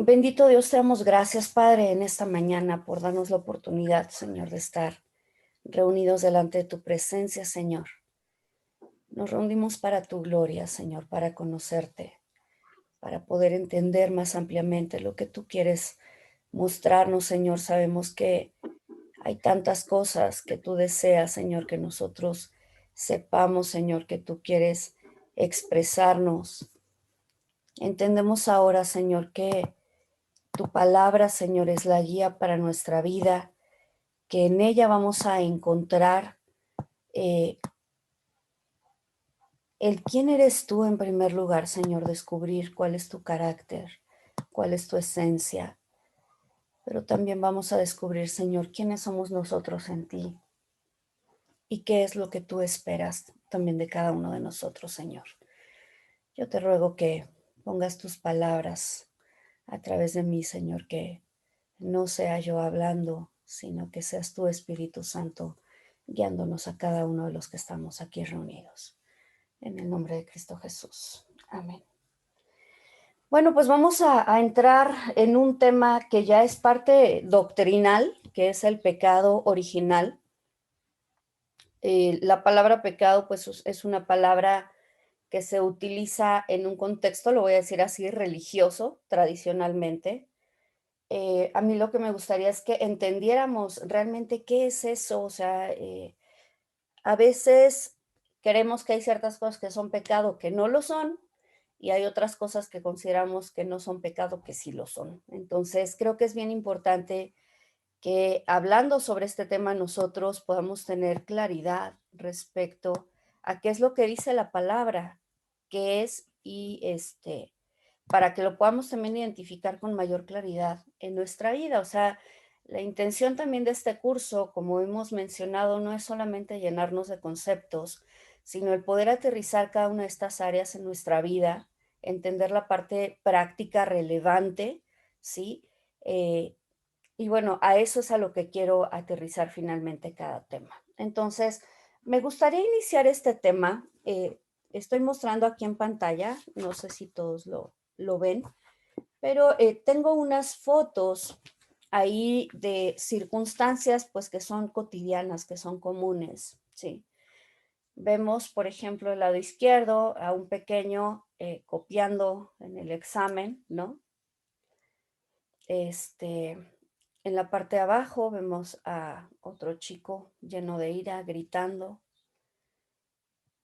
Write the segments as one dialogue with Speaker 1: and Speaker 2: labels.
Speaker 1: Bendito Dios, te damos gracias, Padre, en esta mañana por darnos la oportunidad, Señor, de estar reunidos delante de tu presencia, Señor. Nos reunimos para tu gloria, Señor, para conocerte, para poder entender más ampliamente lo que tú quieres mostrarnos, Señor. Sabemos que hay tantas cosas que tú deseas, Señor, que nosotros sepamos, Señor, que tú quieres expresarnos. Entendemos ahora, Señor, que tu palabra, Señor, es la guía para nuestra vida, que en ella vamos a encontrar eh, el quién eres tú en primer lugar, Señor, descubrir cuál es tu carácter, cuál es tu esencia, pero también vamos a descubrir, Señor, quiénes somos nosotros en ti y qué es lo que tú esperas también de cada uno de nosotros, Señor. Yo te ruego que pongas tus palabras a través de mí, Señor, que no sea yo hablando, sino que seas tu Espíritu Santo guiándonos a cada uno de los que estamos aquí reunidos. En el nombre de Cristo Jesús. Amén. Bueno, pues vamos a entrar en un tema que ya es parte doctrinal, que es el pecado original. La palabra pecado, pues es una palabra que se utiliza en un contexto, lo voy a decir así, religioso, tradicionalmente. A mí lo que me gustaría es que entendiéramos realmente qué es eso, o sea, a veces creemos que hay ciertas cosas que son pecado que no lo son, y hay otras cosas que consideramos que no son pecado que sí lo son. Entonces, creo que es bien importante que hablando sobre este tema nosotros podamos tener claridad respecto a qué es lo que dice la palabra, qué es y para que lo podamos también identificar con mayor claridad en nuestra vida. O sea, la intención también de este curso, como hemos mencionado, no es solamente llenarnos de conceptos, sino el poder aterrizar cada una de estas áreas en nuestra vida, entender la parte práctica relevante, ¿sí? Eh, y bueno, a eso es a lo que quiero aterrizar finalmente cada tema. Entonces, me gustaría iniciar este tema. Estoy mostrando aquí en pantalla, no sé si todos lo ven, pero tengo unas fotos ahí de circunstancias pues que son cotidianas, que son comunes, ¿sí? Vemos, por ejemplo, el lado izquierdo a un pequeño copiando en el examen, ¿no? En la parte de abajo vemos a otro chico lleno de ira, gritando.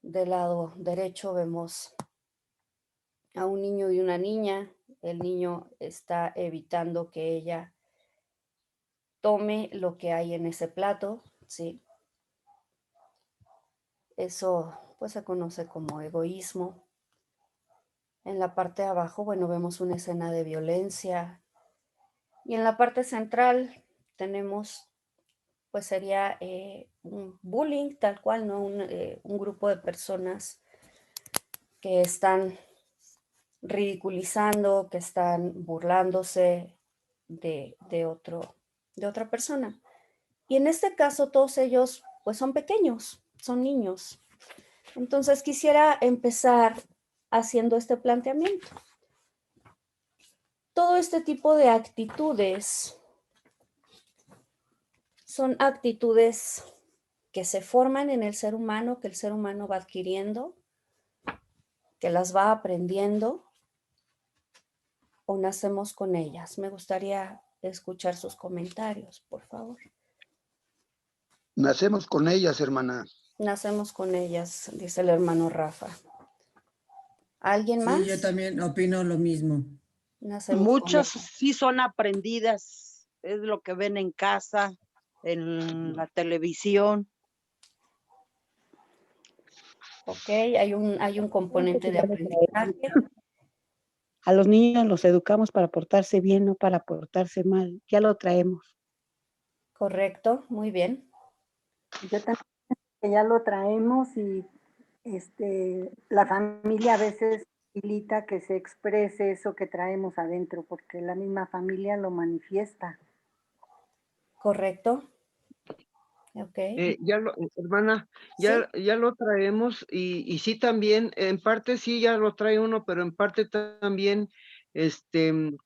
Speaker 1: Del lado derecho vemos a un niño y una niña. El niño está evitando que ella tome lo que hay en ese plato, ¿sí? Eso pues se conoce como egoísmo. En la parte de abajo, bueno, vemos una escena de violencia. Y en la parte central tenemos, pues sería un bullying, tal cual, ¿no? Un grupo de personas que están ridiculizando, que están burlándose de otra persona. Y en este caso todos ellos pues son pequeños, son niños. Entonces quisiera empezar haciendo este planteamiento. Todo este tipo de actitudes son actitudes que se forman en el ser humano, que el ser humano va adquiriendo, que las va aprendiendo o nacemos con ellas. Me gustaría escuchar sus comentarios, por favor.
Speaker 2: Nacemos con ellas, hermana.
Speaker 1: Nacemos con ellas, dice el hermano Rafa. ¿Alguien más?
Speaker 3: Sí, yo también opino lo mismo.
Speaker 1: Nacemos
Speaker 4: Muchas
Speaker 1: con ellas.
Speaker 4: sí son aprendidas, es lo que ven en casa, en la televisión.
Speaker 1: Ok, hay un componente de aprendizaje.
Speaker 5: A los niños los educamos para portarse bien, no para portarse mal. Ya lo traemos.
Speaker 1: Correcto, muy bien.
Speaker 6: Yo también que ya lo traemos y la familia a veces facilita que se exprese eso que traemos adentro, porque la misma familia lo manifiesta.
Speaker 1: Correcto. Ok.
Speaker 2: Hermana,
Speaker 1: ¿Sí?
Speaker 2: ya lo traemos y sí también, en parte sí ya lo trae uno, pero en parte también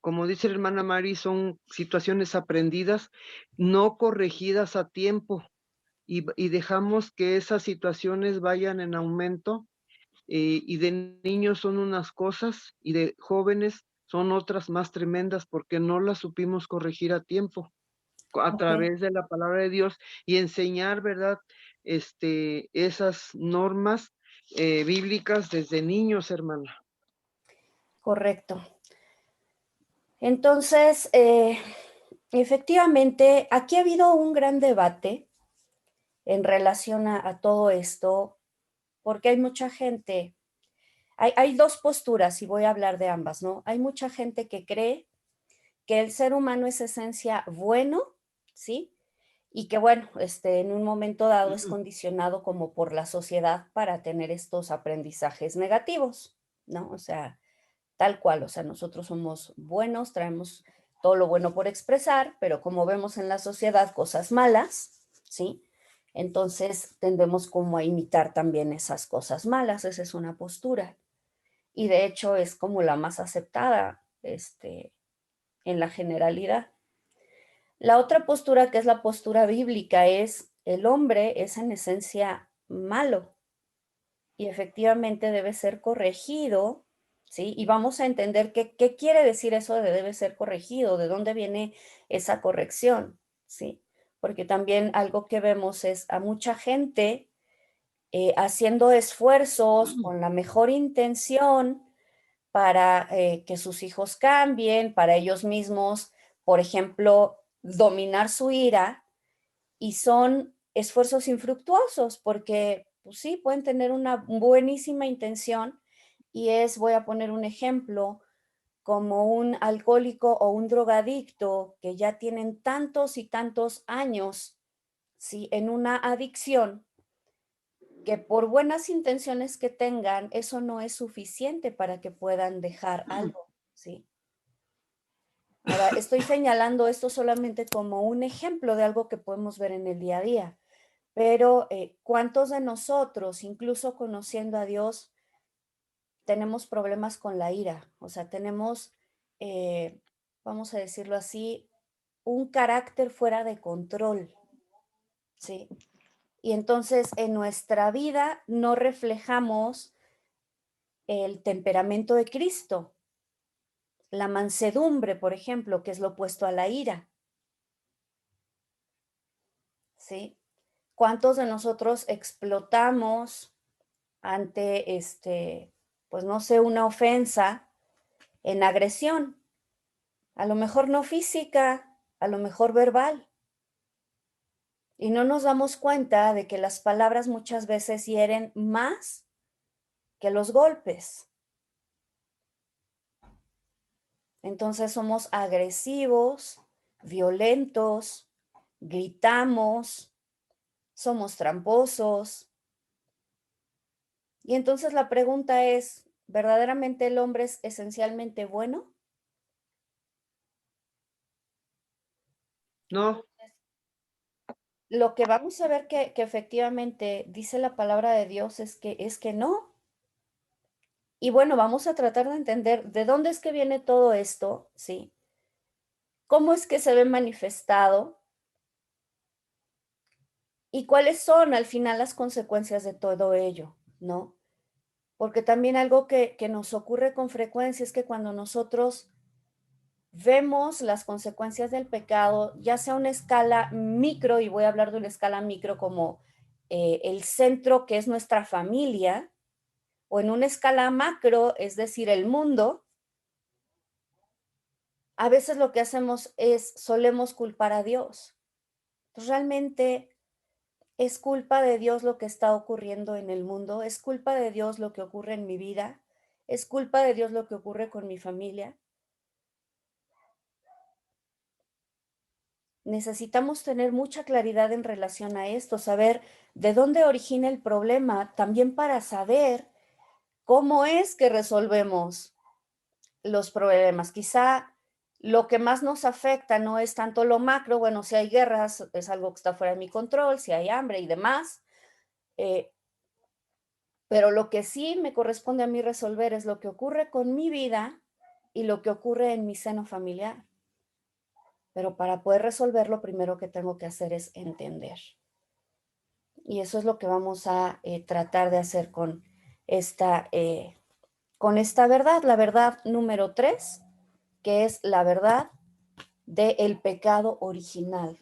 Speaker 2: como dice la hermana Mari, son situaciones aprendidas, no corregidas a tiempo, y dejamos que esas situaciones vayan en aumento, y de niños son unas cosas y de jóvenes son otras más tremendas porque no las supimos corregir a tiempo a
Speaker 1: Ok,
Speaker 2: través de la palabra de Dios y enseñar, ¿verdad? Esas normas bíblicas desde niños, hermana.
Speaker 1: correcto. Entonces, efectivamente, aquí ha habido un gran debate en relación a todo esto, porque hay mucha gente, hay dos posturas y voy a hablar de ambas, ¿no? Hay mucha gente que cree que el ser humano es esencia bueno, ¿sí? Y que bueno, en un momento dado es condicionado como por la sociedad para tener estos aprendizajes negativos, ¿no? O sea, tal cual, o sea, nosotros somos buenos, traemos todo lo bueno por expresar, pero como vemos en la sociedad cosas malas, ¿sí? Entonces tendemos como a imitar también esas cosas malas, esa es una postura. Y de hecho es como la más aceptada, en la generalidad. La otra postura, que es la postura bíblica, es el hombre es en esencia malo y efectivamente debe ser corregido, ¿sí? Y vamos a entender qué quiere decir eso de debe ser corregido, de dónde viene esa corrección, ¿sí? Porque también algo que vemos es a mucha gente haciendo esfuerzos con la mejor intención para que sus hijos cambien, para ellos mismos, por ejemplo, dominar su ira, y son esfuerzos infructuosos porque, pues sí, pueden tener una buenísima intención y es, voy a poner un ejemplo, como un alcohólico o un drogadicto que ya tienen tantos y tantos años, ¿sí? En una adicción, que por buenas intenciones que tengan, eso no es suficiente para que puedan dejar algo, ¿sí? Ahora, estoy señalando esto solamente como un ejemplo de algo que podemos ver en el día a día, pero ¿cuántos de nosotros, incluso conociendo a Dios, tenemos problemas con la ira? O sea, tenemos, vamos a decirlo así, un carácter fuera de control, ¿sí? Y entonces en nuestra vida no reflejamos el temperamento de Cristo, la mansedumbre, por ejemplo, que es lo opuesto a la ira, ¿sí? ¿Cuántos de nosotros explotamos ante, pues no sé, una ofensa en agresión? A lo mejor no física, a lo mejor verbal. Y no nos damos cuenta de que las palabras muchas veces hieren más que los golpes. Entonces somos agresivos, violentos, gritamos, somos tramposos. Y entonces la pregunta es, ¿verdaderamente el hombre es esencialmente bueno?
Speaker 2: No,
Speaker 1: Lo que vamos a ver que efectivamente dice la palabra de Dios es que no. Y bueno, vamos a tratar de entender de dónde es que viene todo esto, ¿sí? ¿Cómo es que se ve manifestado? ¿Y cuáles son al final las consecuencias de todo ello, no? Porque también algo que nos ocurre con frecuencia es que cuando nosotros vemos las consecuencias del pecado, ya sea una escala micro, y voy a hablar de una escala micro como el centro que es nuestra familia, o en una escala macro, es decir, el mundo, a veces lo que hacemos es solemos culpar a Dios. Pues realmente es culpa de Dios lo que está ocurriendo en el mundo, es culpa de Dios lo que ocurre en mi vida, es culpa de Dios lo que ocurre con mi familia. Necesitamos tener mucha claridad en relación a esto, saber de dónde origina el problema, también para saber cómo es que resolvemos los problemas. Quizá lo que más nos afecta no es tanto lo macro, bueno, si hay guerras es algo que está fuera de mi control, si hay hambre y demás, eh, pero lo que sí me corresponde a mí resolver es lo que ocurre con mi vida y lo que ocurre en mi seno familiar. Pero para poder resolver, lo primero que tengo que hacer es entender. Y eso es lo que vamos a tratar de hacer con esta verdad, la verdad número 3, que es la verdad del pecado original.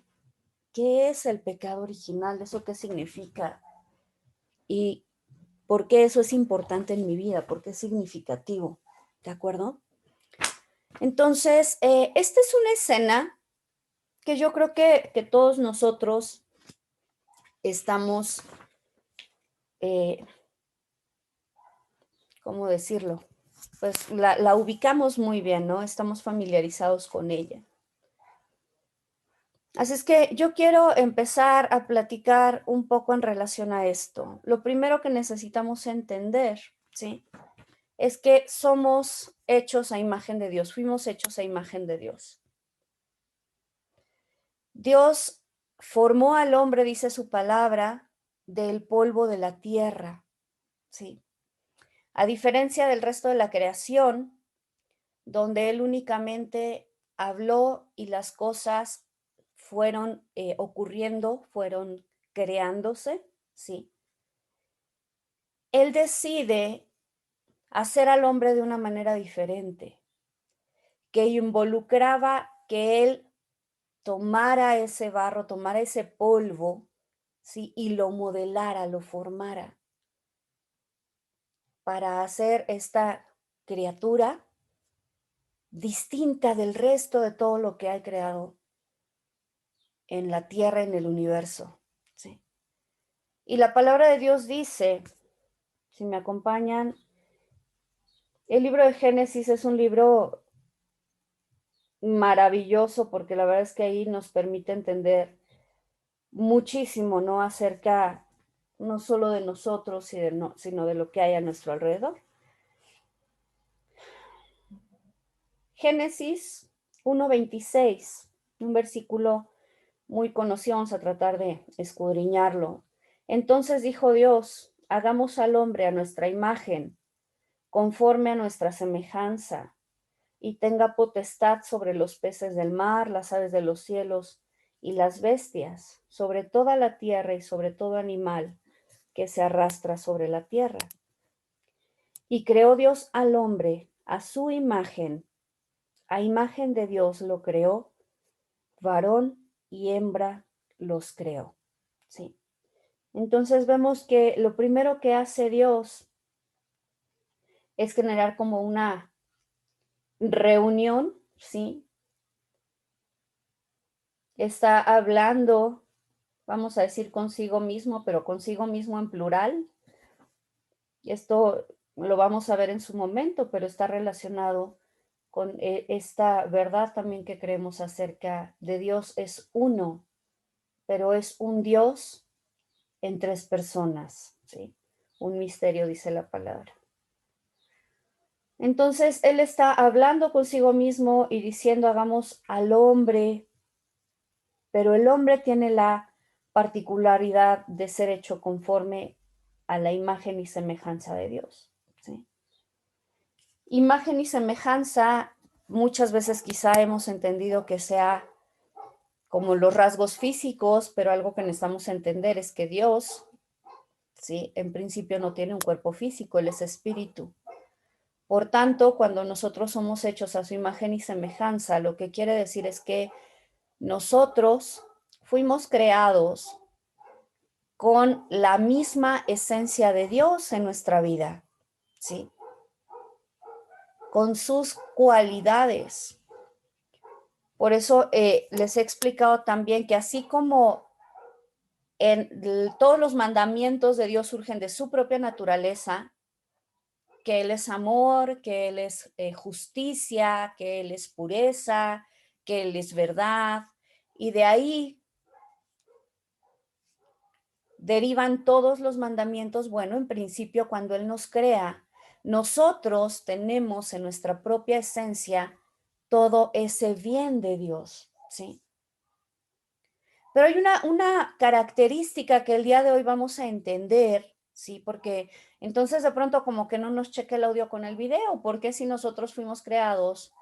Speaker 1: ¿Qué es el pecado original? ¿Eso qué significa? ¿Y por qué eso es importante en mi vida? ¿Por qué es significativo? ¿De acuerdo? Entonces, esta es una escena que yo creo que todos nosotros estamos, ¿cómo decirlo? Pues la ubicamos muy bien, ¿no? Estamos familiarizados con ella. Así es que yo quiero empezar a platicar un poco en relación a esto. Lo primero que necesitamos entender, ¿sí? Es que somos hechos a imagen de Dios, fuimos hechos a imagen de Dios. Dios formó al hombre, dice su palabra, del polvo de la tierra, ¿sí? A diferencia del resto de la creación, donde Él únicamente habló y las cosas fueron ocurriendo, fueron creándose, ¿sí? Él decide hacer al hombre de una manera diferente, que involucraba que Él tomara ese barro, tomara ese polvo, ¿sí? Y lo modelara, lo formara, para hacer esta criatura distinta del resto de todo lo que ha creado en la tierra, en el universo, ¿sí? Y la palabra de Dios dice, si me acompañan, el libro de Génesis es un libro maravilloso porque la verdad es que ahí nos permite entender muchísimo, ¿no? Acerca no solo de nosotros, sino de lo que hay a nuestro alrededor. Génesis 1:26, un versículo muy conocido, vamos a tratar de escudriñarlo. Entonces dijo Dios, hagamos al hombre a nuestra imagen, conforme a nuestra semejanza, y tenga potestad sobre los peces del mar, las aves de los cielos y las bestias, sobre toda la tierra y sobre todo animal que se arrastra sobre la tierra. Y creó Dios al hombre a su imagen, a imagen de Dios lo creó, varón y hembra los creó. ¿Sí? Entonces vemos que lo primero que hace Dios es generar como una reunión, ¿sí? Está hablando, vamos a decir consigo mismo, pero consigo mismo en plural. Y esto lo vamos a ver en su momento, pero está relacionado con esta verdad también que creemos acerca de Dios. Es uno, pero es un Dios en 3 personas, ¿sí? Un misterio, dice la palabra. Entonces, Él está hablando consigo mismo y diciendo, hagamos al hombre, pero el hombre tiene la particularidad de ser hecho conforme a la imagen y semejanza de Dios, ¿sí? Imagen y semejanza, muchas veces quizá hemos entendido que sea como los rasgos físicos, pero algo que necesitamos entender es que Dios, ¿sí? En principio no tiene un cuerpo físico, Él es espíritu. Por tanto, cuando nosotros somos hechos a su imagen y semejanza, lo que quiere decir es que nosotros fuimos creados con la misma esencia de Dios en nuestra vida, ¿sí? Con sus cualidades. Por eso les he explicado también que así como todos los mandamientos de Dios surgen de su propia naturaleza, que Él es amor, que Él es justicia, que Él es pureza, que Él es verdad, y de ahí derivan todos los mandamientos. Bueno, en principio, cuando Él nos crea, nosotros tenemos en nuestra propia esencia todo ese bien de Dios, ¿sí? Pero hay una característica que el día de hoy vamos a entender, ¿sí? Porque entonces de pronto como que no nos cheque el audio con el video, porque si nosotros fuimos creados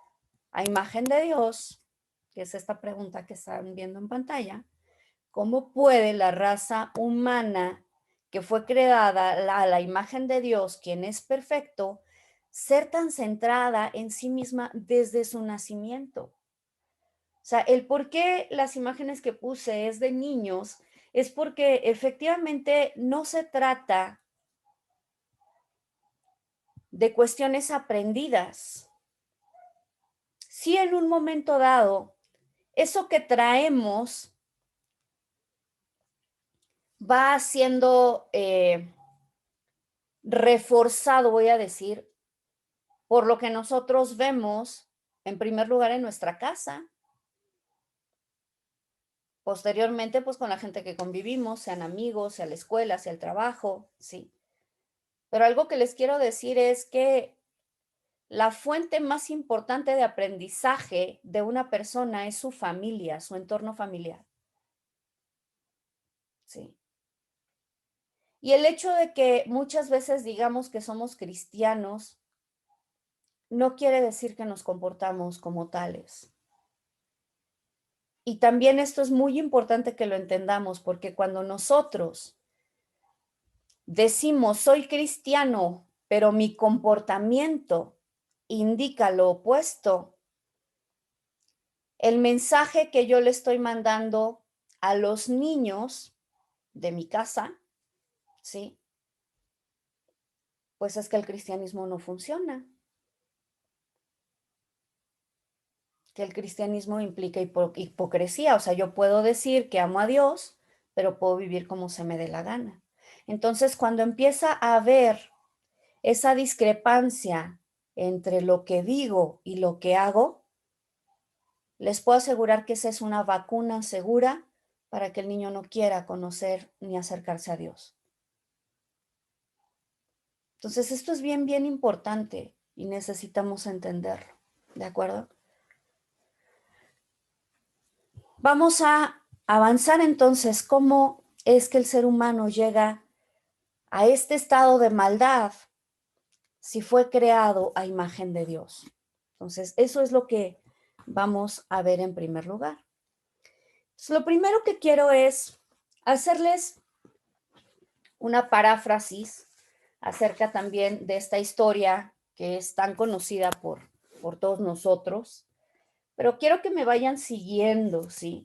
Speaker 1: a imagen de Dios, que es esta pregunta que están viendo en pantalla, ¿cómo puede la raza humana que fue creada a la imagen de Dios, quien es perfecto, ser tan centrada en sí misma desde su nacimiento? O sea, el por qué las imágenes que puse es de niños es porque efectivamente no se trata de cuestiones aprendidas. Si en un momento dado, eso que traemos va siendo reforzado, voy a decir, por lo que nosotros vemos, en primer lugar, en nuestra casa, posteriormente, pues con la gente que convivimos, sean amigos, sea la escuela, sea el trabajo, sí. Pero algo que les quiero decir es que la fuente más importante de aprendizaje de una persona es su familia, su entorno familiar. Sí. Y el hecho de que muchas veces digamos que somos cristianos no quiere decir que nos comportamos como tales. Y también esto es muy importante que lo entendamos, porque cuando nosotros decimos soy cristiano, pero mi comportamiento indica lo opuesto, el mensaje que yo le estoy mandando a los niños de mi casa, ¿sí? Pues es que el cristianismo no funciona, que el cristianismo implica hipocresía, o sea, yo puedo decir que amo a Dios, pero puedo vivir como se me dé la gana. Entonces, cuando empieza a haber esa discrepancia entre lo que digo y lo que hago, les puedo asegurar que esa es una vacuna segura para que el niño no quiera conocer ni acercarse a Dios. Entonces, esto es bien, bien importante y necesitamos entenderlo, ¿de acuerdo? Vamos a avanzar entonces cómo es que el ser humano llega a este estado de maldad si fue creado a imagen de Dios. Entonces, eso es lo que vamos a ver en primer lugar. Entonces, lo primero que quiero es hacerles una paráfrasis acerca también de esta historia que es tan conocida por todos nosotros, pero quiero que me vayan siguiendo, ¿sí?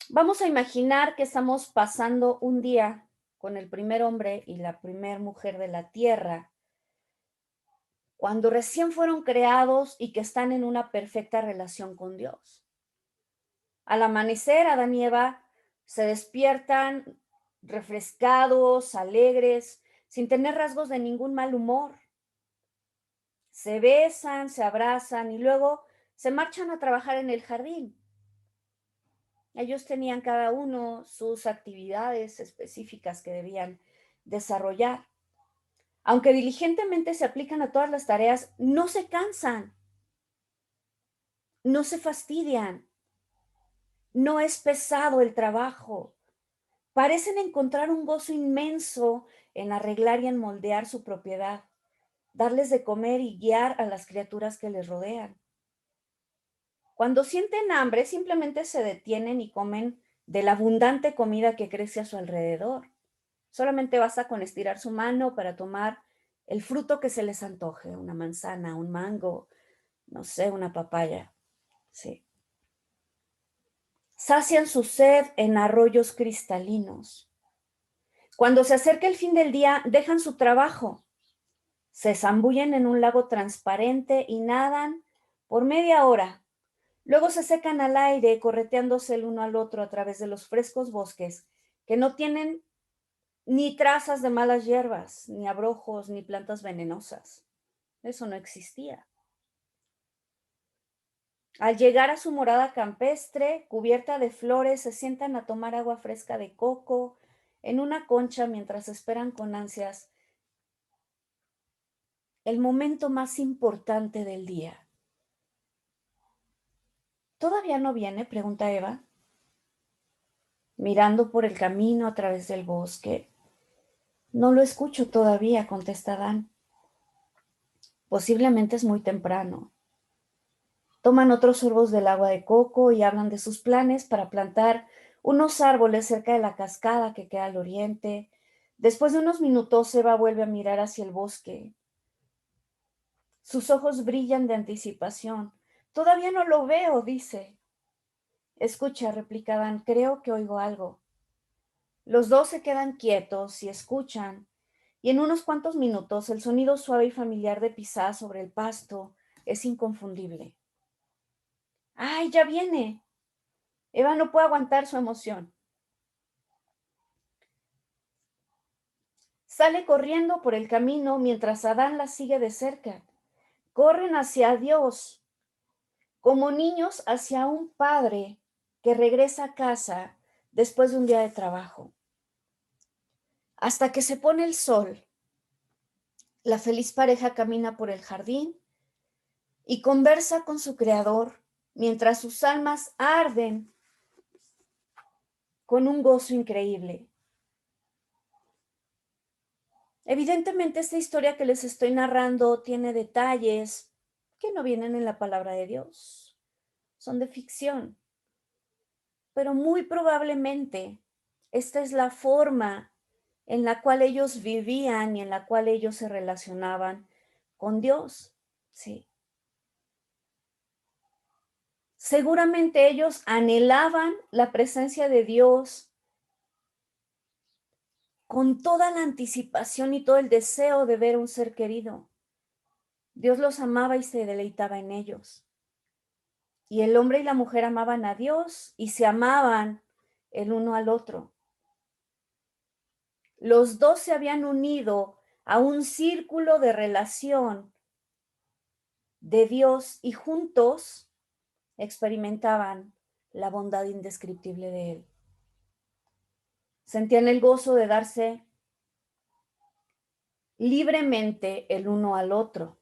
Speaker 1: Vamos a imaginar que estamos pasando un día con el primer hombre y la primer mujer de la tierra, cuando recién fueron creados y que están en una perfecta relación con Dios. Al amanecer, Adán y Eva se despiertan refrescados, alegres, sin tener rasgos de ningún mal humor. Se besan, se abrazan y luego se marchan a trabajar en el jardín. Ellos tenían cada uno sus actividades específicas que debían desarrollar. Aunque diligentemente se aplican a todas las tareas, no se cansan, no se fastidian, no es pesado el trabajo. Parecen encontrar un gozo inmenso en arreglar y en moldear su propiedad, darles de comer y guiar a las criaturas que les rodean. Cuando sienten hambre, simplemente se detienen y comen de la abundante comida que crece a su alrededor. Solamente basta con estirar su mano para tomar el fruto que se les antoje, una manzana, un mango, no sé, una papaya. Sí. Sacian su sed en arroyos cristalinos. Cuando se acerca el fin del día, dejan su trabajo, se zambullen en un lago transparente y nadan por media hora. Luego se secan al aire, correteándose el uno al otro a través de los frescos bosques que no tienen ni trazas de malas hierbas, ni abrojos, ni plantas venenosas. Eso no existía. Al llegar a su morada campestre, cubierta de flores, se sientan a tomar agua fresca de coco en una concha mientras esperan con ansias el momento más importante del día. ¿Todavía no viene?, pregunta Eva, mirando por el camino a través del bosque. No lo escucho todavía, contesta Adán. Posiblemente es muy temprano. Toman otros sorbos del agua de coco y hablan de sus planes para plantar unos árboles cerca de la cascada que queda al oriente. Después de unos minutos, Eva vuelve a mirar hacia el bosque. Sus ojos brillan de anticipación. Todavía no lo veo, dice. Escucha, replica Adán, creo que oigo algo. Los dos se quedan quietos y escuchan, y en unos cuantos minutos el sonido suave y familiar de pisadas sobre el pasto es inconfundible. ¡Ay, ya viene! Eva no puede aguantar su emoción. Sale corriendo por el camino mientras Adán la sigue de cerca. Corren hacia Dios, como niños hacia un padre que regresa a casa después de un día de trabajo. Hasta que se pone el sol, la feliz pareja camina por el jardín y conversa con su creador mientras sus almas arden con un gozo increíble. Evidentemente, esta historia que les estoy narrando tiene detalles que no vienen en la palabra de Dios. Son de ficción. Pero muy probablemente esta es la forma en la cual ellos vivían y en la cual ellos se relacionaban con Dios. Sí. Seguramente ellos anhelaban la presencia de Dios con toda la anticipación y todo el deseo de ver un ser querido. Dios los amaba y se deleitaba en ellos. Y el hombre y la mujer amaban a Dios y se amaban el uno al otro. Los dos se habían unido a un círculo de relación de Dios y juntos experimentaban la bondad indescriptible de Él. Sentían el gozo de darse libremente el uno al otro.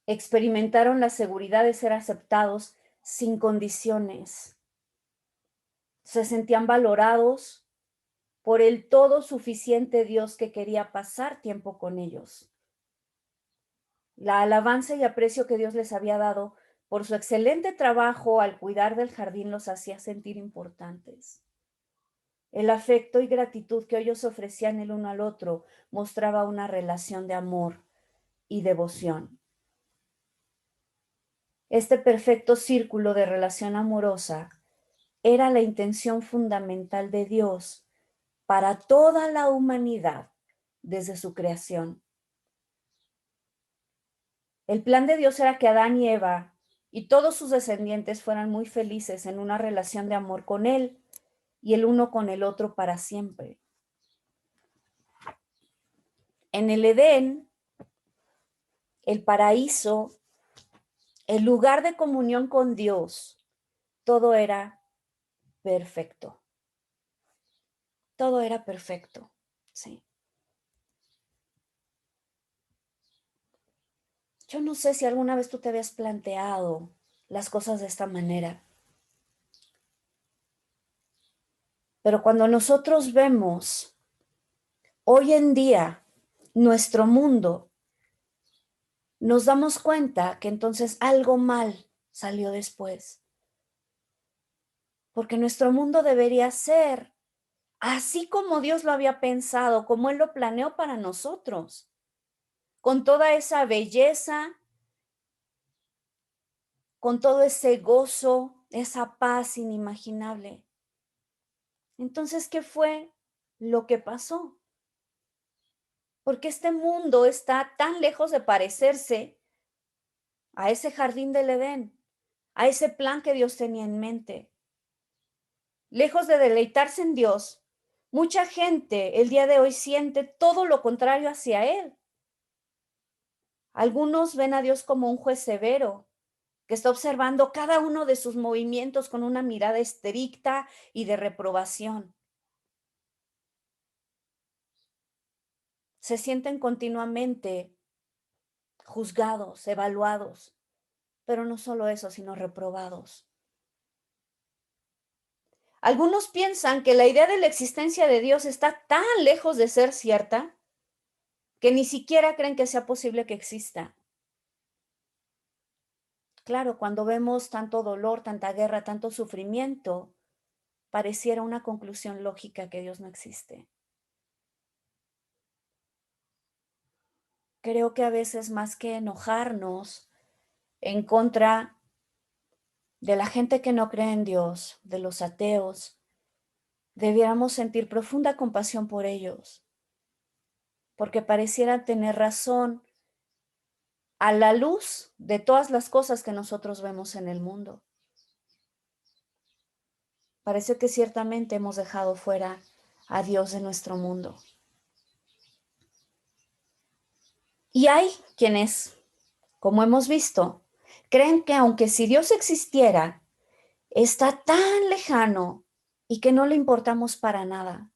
Speaker 1: Experimentaron la seguridad de ser aceptados sin condiciones. Se sentían valorados por el todo suficiente Dios que quería pasar tiempo con ellos. La alabanza y aprecio que Dios les había dado por su excelente trabajo al cuidar del jardín los hacía sentir importantes. El afecto y gratitud que ellos ofrecían el uno al otro mostraba una relación de amor y devoción. Este perfecto círculo de relación amorosa era la intención fundamental de Dios para toda la humanidad desde su creación. El plan de Dios era que Adán y Eva y todos sus descendientes fueran muy felices en una relación de amor con Él y el uno con el otro para siempre. En el Edén, el paraíso, el lugar de comunión con Dios, todo era perfecto. Todo era perfecto, sí. Yo no sé si alguna vez tú te habías planteado las cosas de esta manera, pero cuando nosotros vemos hoy en día nuestro mundo, nos damos cuenta que entonces algo mal salió después. Porque nuestro mundo debería ser así como Dios lo había pensado, como Él lo planeó para nosotros, con toda esa belleza, con todo ese gozo, esa paz inimaginable. Entonces, ¿qué fue lo que pasó? Porque este mundo está tan lejos de parecerse a ese jardín del Edén, a ese plan que Dios tenía en mente. Lejos de deleitarse en Dios, mucha gente el día de hoy siente todo lo contrario hacia Él. Algunos ven a Dios como un juez severo, que está observando cada uno de sus movimientos con una mirada estricta y de reprobación. Se sienten continuamente juzgados, evaluados, pero no solo eso, sino reprobados. Algunos piensan que la idea de la existencia de Dios está tan lejos de ser cierta que ni siquiera creen que sea posible que exista. Claro, cuando vemos tanto dolor, tanta guerra, tanto sufrimiento, pareciera una conclusión lógica que Dios no existe. Creo que a veces más que enojarnos en contra de la gente que no cree en Dios, de los ateos, debiéramos sentir profunda compasión por ellos, porque parecieran tener razón a la luz de todas las cosas que nosotros vemos en el mundo. Parece que ciertamente hemos dejado fuera a Dios de nuestro mundo. Y hay quienes, como hemos visto, creen que aunque si Dios existiera, está tan lejano y que no le importamos para nada.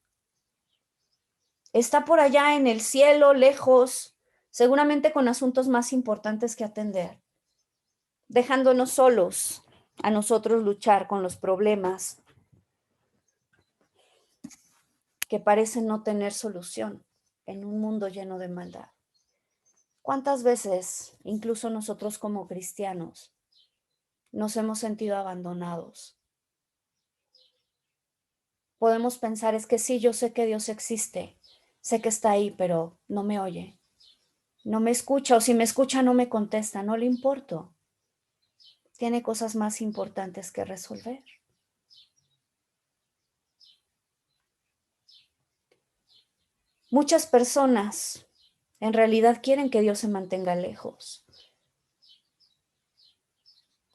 Speaker 1: Está por allá en el cielo, lejos, seguramente con asuntos más importantes que atender, dejándonos solos a nosotros luchar con los problemas que parecen no tener solución en un mundo lleno de maldad. ¿Cuántas veces, incluso nosotros como cristianos, nos hemos sentido abandonados? Podemos pensar, es que sí, yo sé que Dios existe, sé que está ahí, pero no me oye, no me escucha, o si me escucha no me contesta, no le importo. Tiene cosas más importantes que resolver. Muchas personas en realidad quieren que Dios se mantenga lejos.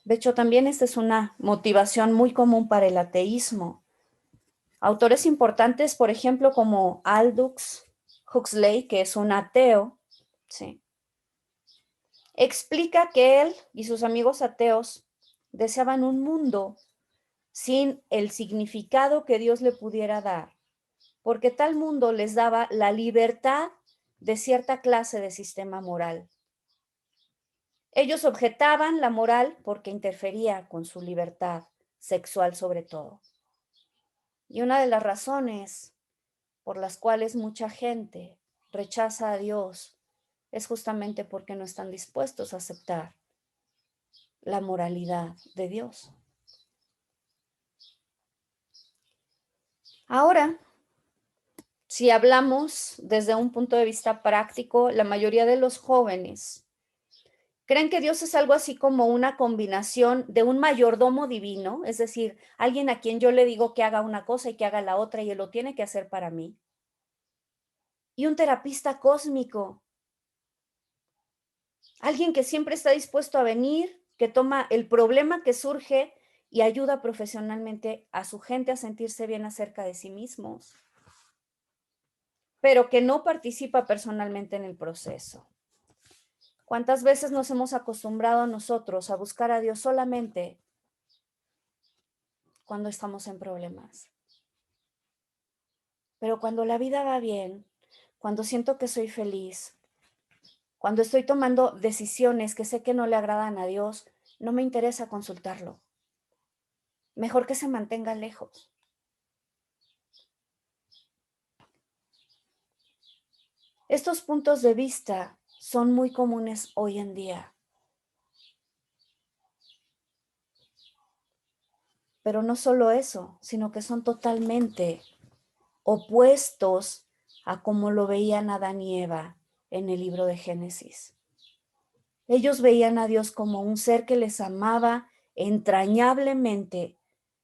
Speaker 1: De hecho, también esta es una motivación muy común para el ateísmo. Autores importantes, por ejemplo, como Aldous Huxley, que es un ateo, ¿sí?, explica que él y sus amigos ateos deseaban un mundo sin el significado que Dios le pudiera dar, porque tal mundo les daba la libertad de cierta clase de sistema moral. Ellos objetaban la moral porque interfería con su libertad sexual sobre todo. Y una de las razones por las cuales mucha gente rechaza a Dios es justamente porque no están dispuestos a aceptar la moralidad de Dios. Ahora, si hablamos desde un punto de vista práctico, la mayoría de los jóvenes creen que Dios es algo así como una combinación de un mayordomo divino, es decir, alguien a quien yo le digo que haga una cosa y que haga la otra y él lo tiene que hacer para mí, y un terapista cósmico, alguien que siempre está dispuesto a venir, que toma el problema que surge y ayuda profesionalmente a su gente a sentirse bien acerca de sí mismos, pero que no participa personalmente en el proceso. ¿Cuántas veces nos hemos acostumbrado nosotros a buscar a Dios solamente cuando estamos en problemas? Pero cuando la vida va bien, cuando siento que soy feliz, cuando estoy tomando decisiones que sé que no le agradan a Dios, no me interesa consultarlo. Mejor que se mantenga lejos. Estos puntos de vista son muy comunes hoy en día. Pero no solo eso, sino que son totalmente opuestos a como lo veían Adán y Eva en el libro de Génesis. Ellos veían a Dios como un ser que les amaba entrañablemente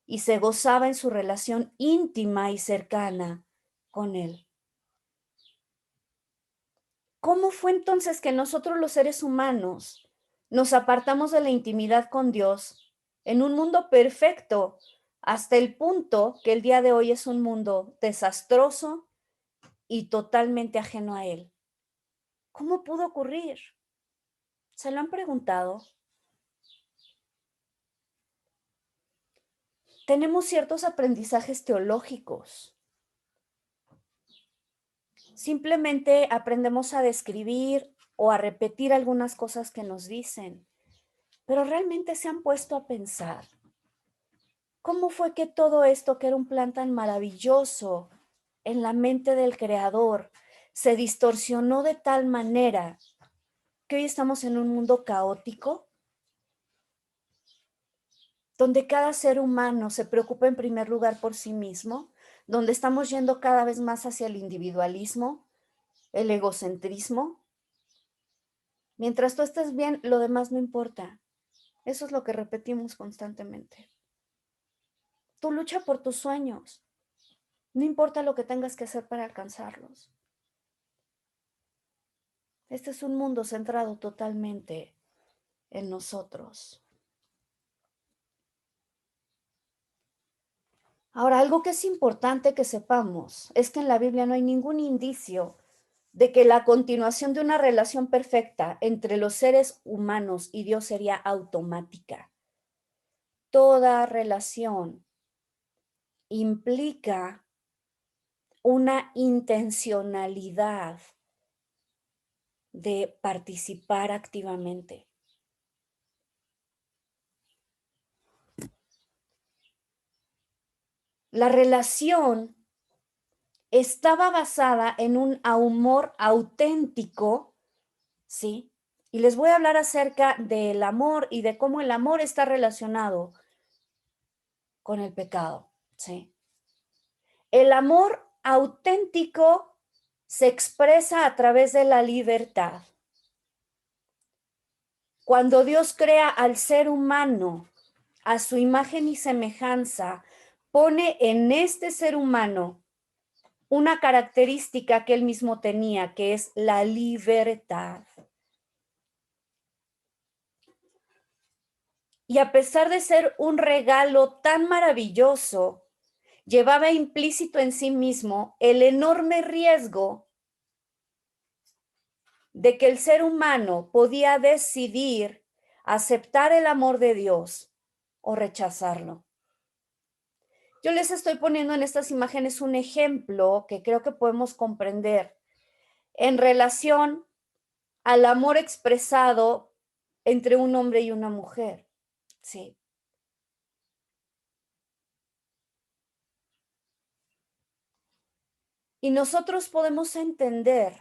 Speaker 1: y se gozaba en su relación íntima y cercana con Él. ¿Cómo fue entonces que nosotros los seres humanos nos apartamos de la intimidad con Dios en un mundo perfecto hasta el punto que el día de hoy es un mundo desastroso y totalmente ajeno a Él? ¿Cómo pudo ocurrir? ¿Se lo han preguntado? Tenemos ciertos aprendizajes teológicos. Simplemente aprendemos a describir o a repetir algunas cosas que nos dicen, pero realmente se han puesto a pensar ¿Cómo fue que todo esto, que era un plan tan maravilloso en la mente del Creador, se distorsionó de tal manera que hoy estamos en un mundo caótico, donde cada ser humano se preocupa en primer lugar por sí mismo, donde estamos yendo cada vez más hacia el individualismo, el egocentrismo? Mientras tú estés bien, lo demás no importa. Eso es lo que repetimos constantemente. Tú lucha por tus sueños. No importa lo que tengas que hacer para alcanzarlos. Este es un mundo centrado totalmente en nosotros. Ahora, algo que es importante que sepamos es que en la Biblia no hay ningún indicio de que la continuación de una relación perfecta entre los seres humanos y Dios sería automática. Toda relación implica una intencionalidad de participar activamente. La relación estaba basada en un amor auténtico, ¿sí? Y les voy a hablar acerca del amor y de cómo el amor está relacionado con el pecado, ¿sí? El amor auténtico se expresa a través de la libertad. Cuando Dios crea al ser humano a su imagen y semejanza, pone en este ser humano una característica que él mismo tenía, que es la libertad. Y a pesar de ser un regalo tan maravilloso, llevaba implícito en sí mismo el enorme riesgo de que el ser humano podía decidir aceptar el amor de Dios o rechazarlo. Yo les estoy poniendo en estas imágenes un ejemplo que creo que podemos comprender en relación al amor expresado entre un hombre y una mujer. Sí. Y nosotros podemos entender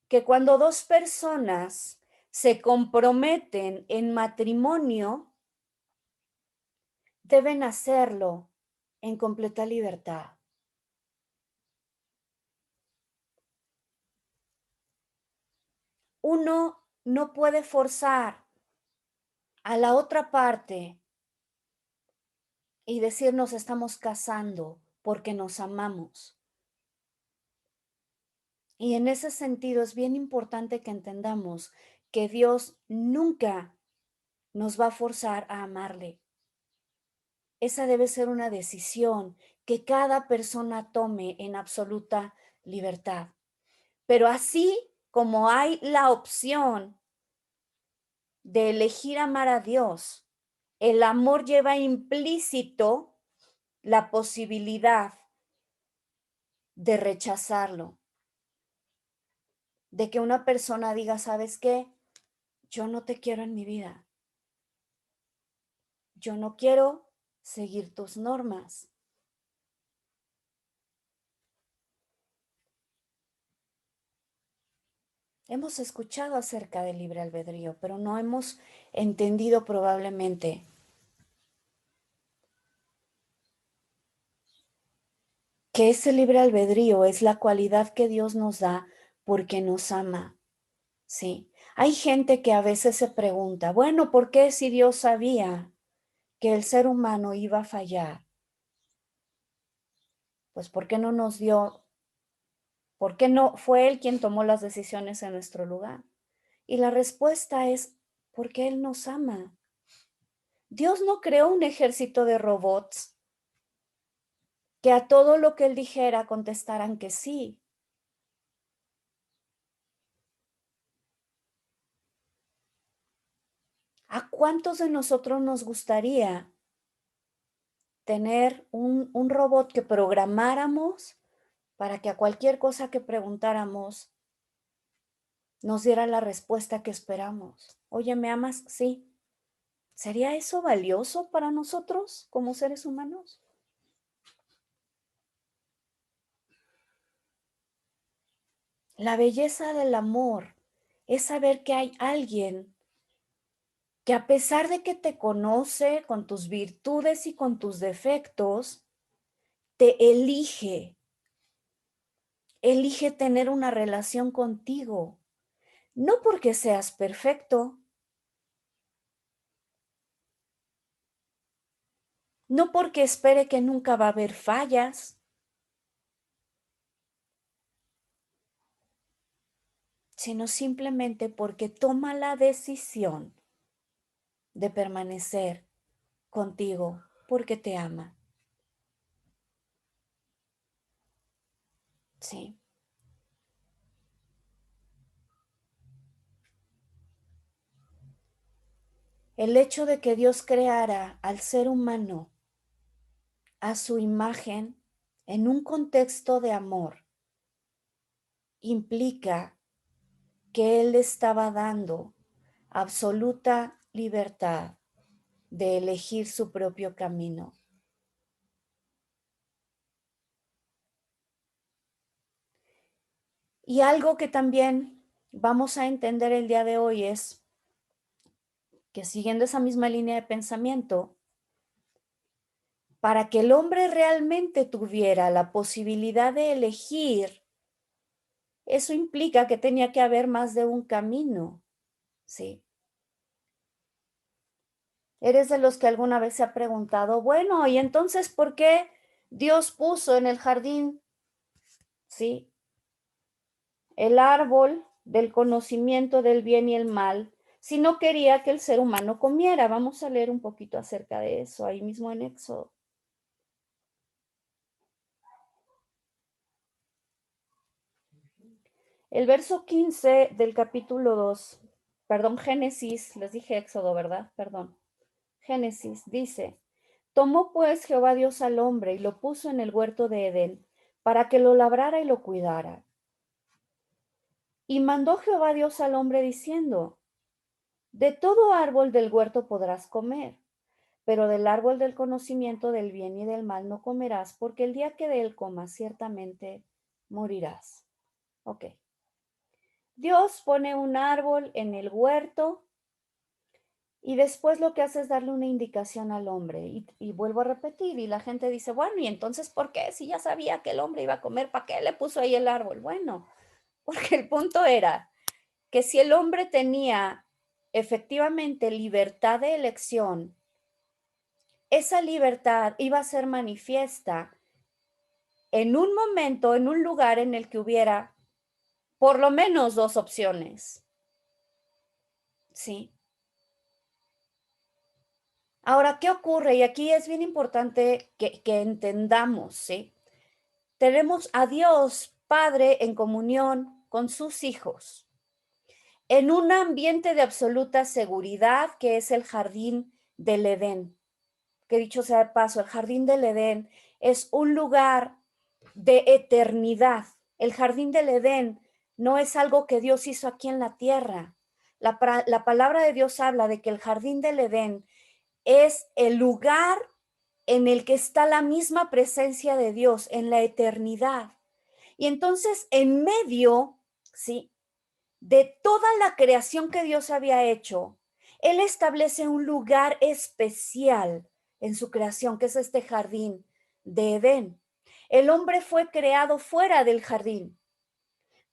Speaker 1: que cuando dos personas se comprometen en matrimonio, deben hacerlo en completa libertad. Uno no puede forzar a la otra parte y decir nos estamos casando porque nos amamos. Y en ese sentido es bien importante que entendamos que Dios nunca nos va a forzar a amarle. Esa debe ser una decisión que cada persona tome en absoluta libertad. Pero así como hay la opción de elegir amar a Dios, el amor lleva implícito la posibilidad de rechazarlo, de que una persona diga, ¿sabes qué? Yo no te quiero en mi vida. Yo no quiero seguir tus normas. Hemos escuchado acerca del libre albedrío, pero no hemos entendido probablemente que ese libre albedrío es la cualidad que Dios nos da porque nos ama. Sí. Hay gente que a veces se pregunta, bueno, ¿por qué si Dios sabía que el ser humano iba a fallar? Pues ¿por qué no nos dio? ¿Por qué no fue Él quien tomó las decisiones en nuestro lugar? Y la respuesta es porque Él nos ama. Dios no creó un ejército de robots que a todo lo que Él dijera contestaran que sí. ¿A cuántos de nosotros nos gustaría tener un robot que programáramos para que a cualquier cosa que preguntáramos nos diera la respuesta que esperamos? Oye, ¿me amas? Sí. ¿Sería eso valioso para nosotros como seres humanos? La belleza del amor es saber que hay alguien que a pesar de que te conoce con tus virtudes y con tus defectos, te elige tener una relación contigo, no porque seas perfecto, no porque espere que nunca va a haber fallas, sino simplemente porque toma la decisión de permanecer contigo porque te ama. Sí. El hecho de que Dios creara al ser humano a su imagen en un contexto de amor implica que Él estaba dando absoluta libertad de elegir su propio camino. Y algo que también vamos a entender el día de hoy es que siguiendo esa misma línea de pensamiento, para que el hombre realmente tuviera la posibilidad de elegir, eso implica que tenía que haber más de un camino, ¿sí? ¿Eres de los que alguna vez se ha preguntado, bueno, y entonces por qué Dios puso en el jardín, ¿sí?, el árbol del conocimiento del bien y el mal, si no quería que el ser humano comiera? Vamos a leer un poquito acerca de eso, ahí mismo en Éxodo. El verso 15 del capítulo 2, perdón, Génesis, les dije Éxodo, ¿verdad? Perdón. Génesis dice, tomó pues Jehová Dios al hombre y lo puso en el huerto de Edén para que lo labrara y lo cuidara. Y mandó Jehová Dios al hombre diciendo, de todo árbol del huerto podrás comer, pero del árbol del conocimiento del bien y del mal no comerás, porque el día que de él comas ciertamente morirás. Ok. Dios pone un árbol en el huerto y después lo que hace es darle una indicación al hombre. Y vuelvo a repetir, y la gente dice, bueno, ¿y entonces por qué? Si ya sabía que el hombre iba a comer, ¿para qué le puso ahí el árbol? Bueno, porque el punto era que si el hombre tenía efectivamente libertad de elección, esa libertad iba a ser manifiesta en un momento, en un lugar en el que hubiera por lo menos dos opciones. ¿Sí? Ahora, ¿qué ocurre? Y aquí es bien importante que entendamos, ¿sí? Tenemos a Dios Padre en comunión con sus hijos, en un ambiente de absoluta seguridad que es el jardín del Edén. Que dicho sea de paso, el jardín del Edén es un lugar de eternidad. El jardín del Edén no es algo que Dios hizo aquí en la tierra. La palabra de Dios habla de que el jardín del Edén es el lugar en el que está la misma presencia de Dios en la eternidad. Y entonces, en medio, ¿sí?, de toda la creación que Dios había hecho, Él establece un lugar especial en su creación, que es este jardín de Edén. El hombre fue creado fuera del jardín.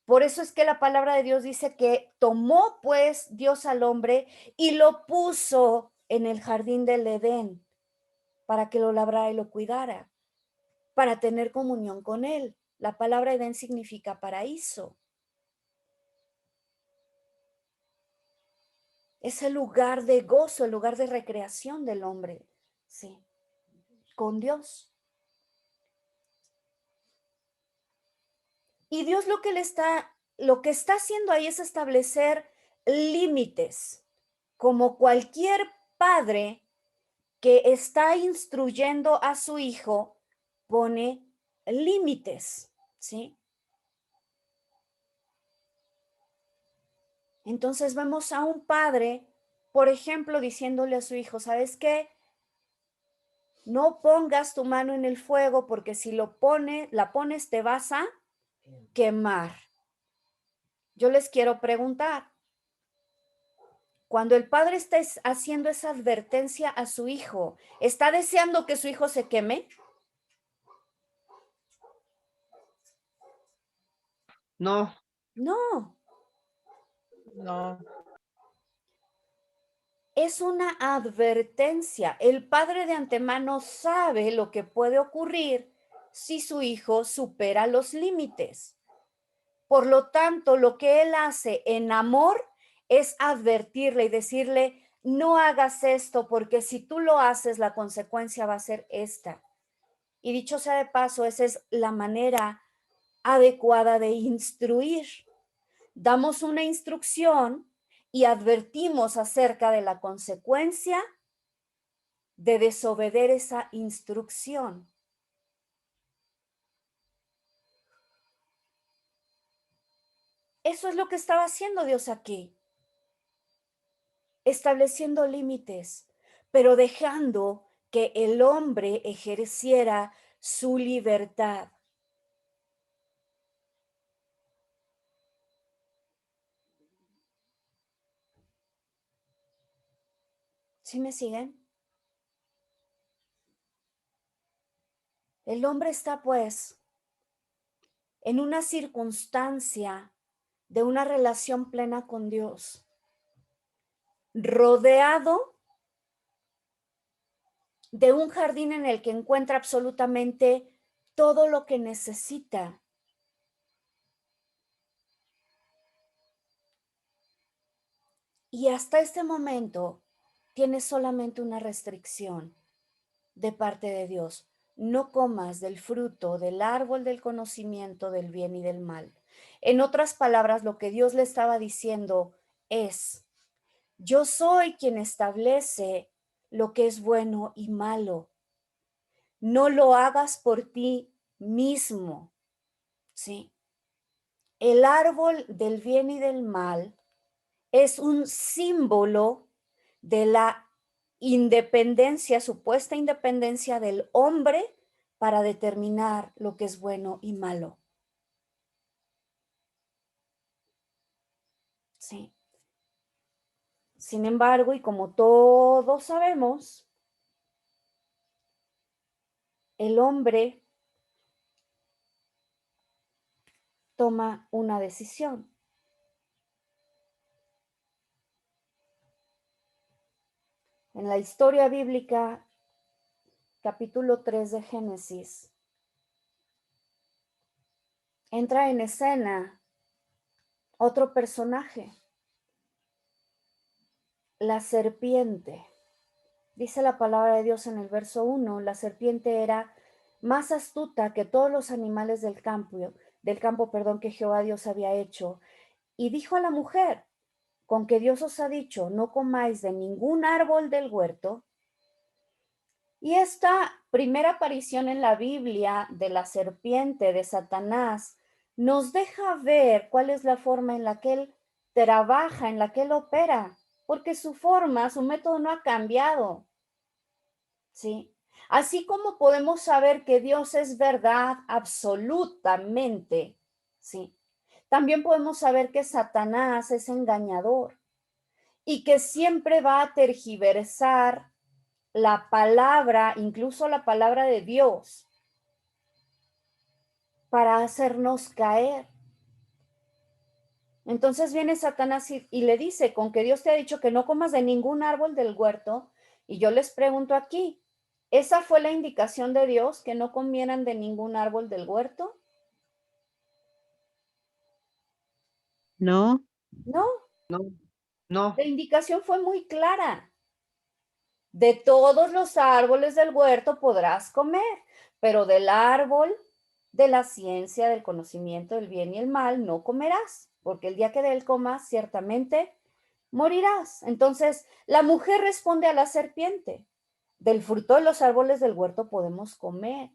Speaker 1: Por eso es que la palabra de Dios dice que tomó pues Dios al hombre y lo puso en el jardín del Edén para que lo labrara y lo cuidara, para tener comunión con él. La palabra Edén significa paraíso. Es el lugar de gozo, el lugar de recreación del hombre, sí, con Dios. Y Dios lo que está haciendo ahí es establecer límites, como cualquier padre que está instruyendo a su hijo pone límites, ¿sí? Entonces vemos a un padre Por ejemplo, diciéndole a su hijo, ¿sabes qué? No pongas tu mano en el fuego porque si la pones te vas a quemar. Yo les quiero preguntar, cuando el padre está haciendo esa advertencia a su hijo, ¿está deseando que su hijo se queme?
Speaker 2: No,
Speaker 1: No,
Speaker 4: No,
Speaker 1: es una advertencia. El padre de antemano sabe lo que puede ocurrir si su hijo supera los límites. Por lo tanto, lo que él hace en amor es advertirle y decirle, no hagas esto porque si tú lo haces, la consecuencia va a ser esta. Y dicho sea de paso, esa es la manera adecuada de instruir. Damos una instrucción y advertimos acerca de la consecuencia de desobedecer esa instrucción. Eso es lo que estaba haciendo Dios aquí, estableciendo límites, pero dejando que el hombre ejerciera su libertad. ¿Sí me siguen? El hombre está pues en una circunstancia de una relación plena con Dios, rodeado de un jardín en el que encuentra absolutamente todo lo que necesita. Y hasta este momento tiene solamente una restricción de parte de Dios. No comas del fruto del árbol del conocimiento del bien y del mal. En otras palabras, lo que Dios le estaba diciendo es, yo soy quien establece lo que es bueno y malo. No lo hagas por ti mismo, ¿sí? El árbol del bien y del mal es un símbolo de la independencia, supuesta independencia del hombre para determinar lo que es bueno y malo. Sí. Sin embargo, y como todos sabemos, el hombre toma una decisión. En la historia bíblica, capítulo 3 de Génesis, entra en escena otro personaje, la serpiente. Dice la palabra de Dios en el verso 1, la serpiente era más astuta que todos los animales del campo, que Jehová Dios había hecho. Y dijo a la mujer, con que Dios os ha dicho, no comáis de ningún árbol del huerto. Y esta primera aparición en la Biblia de la serpiente, de Satanás, nos deja ver cuál es la forma en la que él trabaja, en la que él opera, porque su forma, su método no ha cambiado. ¿Sí? Así como podemos saber que Dios es verdad absolutamente, ¿sí? También podemos saber que Satanás es engañador y que siempre va a tergiversar la palabra, incluso la palabra de Dios, para hacernos caer. Entonces viene Satanás y le dice, con que Dios te ha dicho que no comas de ningún árbol del huerto, y yo les pregunto aquí, ¿esa fue la indicación de Dios, que no comieran de ningún árbol del huerto?
Speaker 5: No,
Speaker 1: No,
Speaker 2: no, no.
Speaker 1: la indicación fue muy clara. De todos los árboles del huerto podrás comer, pero del árbol de la ciencia, del conocimiento del bien y el mal, no comerás, porque el día que de él comas, ciertamente morirás. Entonces, la mujer responde a la serpiente, del fruto de los árboles del huerto podemos comer,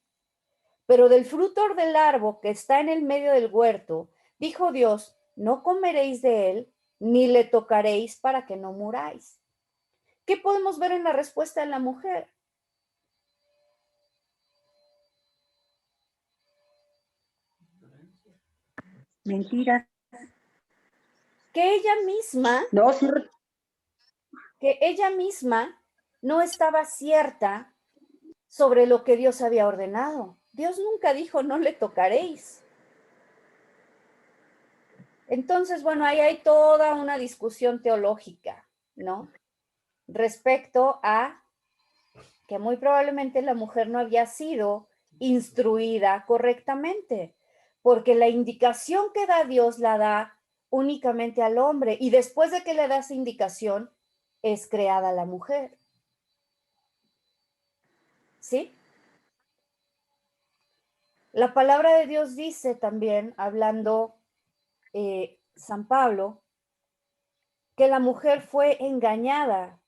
Speaker 1: pero del fruto del árbol que está en el medio del huerto, dijo Dios, no comeréis de él, ni le tocaréis para que no muráis. ¿Qué podemos ver en la respuesta de la mujer?
Speaker 6: Mentiras.
Speaker 1: Que ella misma
Speaker 4: No, sí,
Speaker 1: no estaba cierta sobre lo que Dios había ordenado. Dios nunca dijo, no le tocaréis. Entonces, bueno, ahí hay toda una discusión teológica, ¿no? Respecto a que muy probablemente la mujer no había sido instruida correctamente, porque la indicación que da Dios la da únicamente al hombre, y después de que le da esa indicación, es creada la mujer. ¿Sí? La palabra de Dios dice también, hablando San Pablo, que la mujer fue engañada.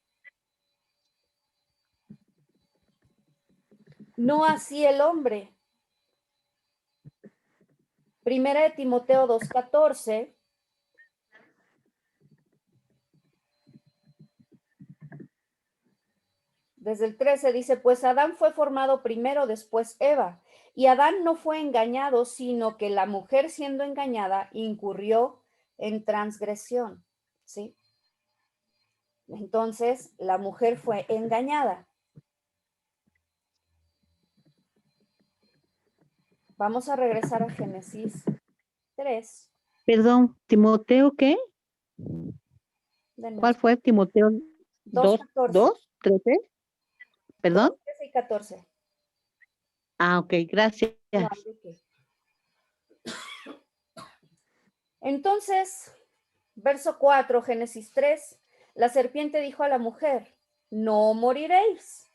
Speaker 1: No así el hombre. Primera de Timoteo 2:14. Desde el 13 dice, pues Adán fue formado primero, después Eva. Y Adán no fue engañado, sino que la mujer siendo engañada incurrió en transgresión. ¿Sí? Entonces, la mujer fue engañada. Vamos a regresar a Génesis 3.
Speaker 5: Perdón, ¿Timoteo qué?
Speaker 1: Denos
Speaker 5: ¿Cuál fue? ¿Timoteo 2,
Speaker 1: 2:14.
Speaker 5: 13? ¿Perdón?
Speaker 1: 13 y 14.
Speaker 5: Ah, ok, gracias.
Speaker 1: No, ¿de qué? Entonces, verso 4, Génesis 3, la serpiente dijo a la mujer, no moriréis.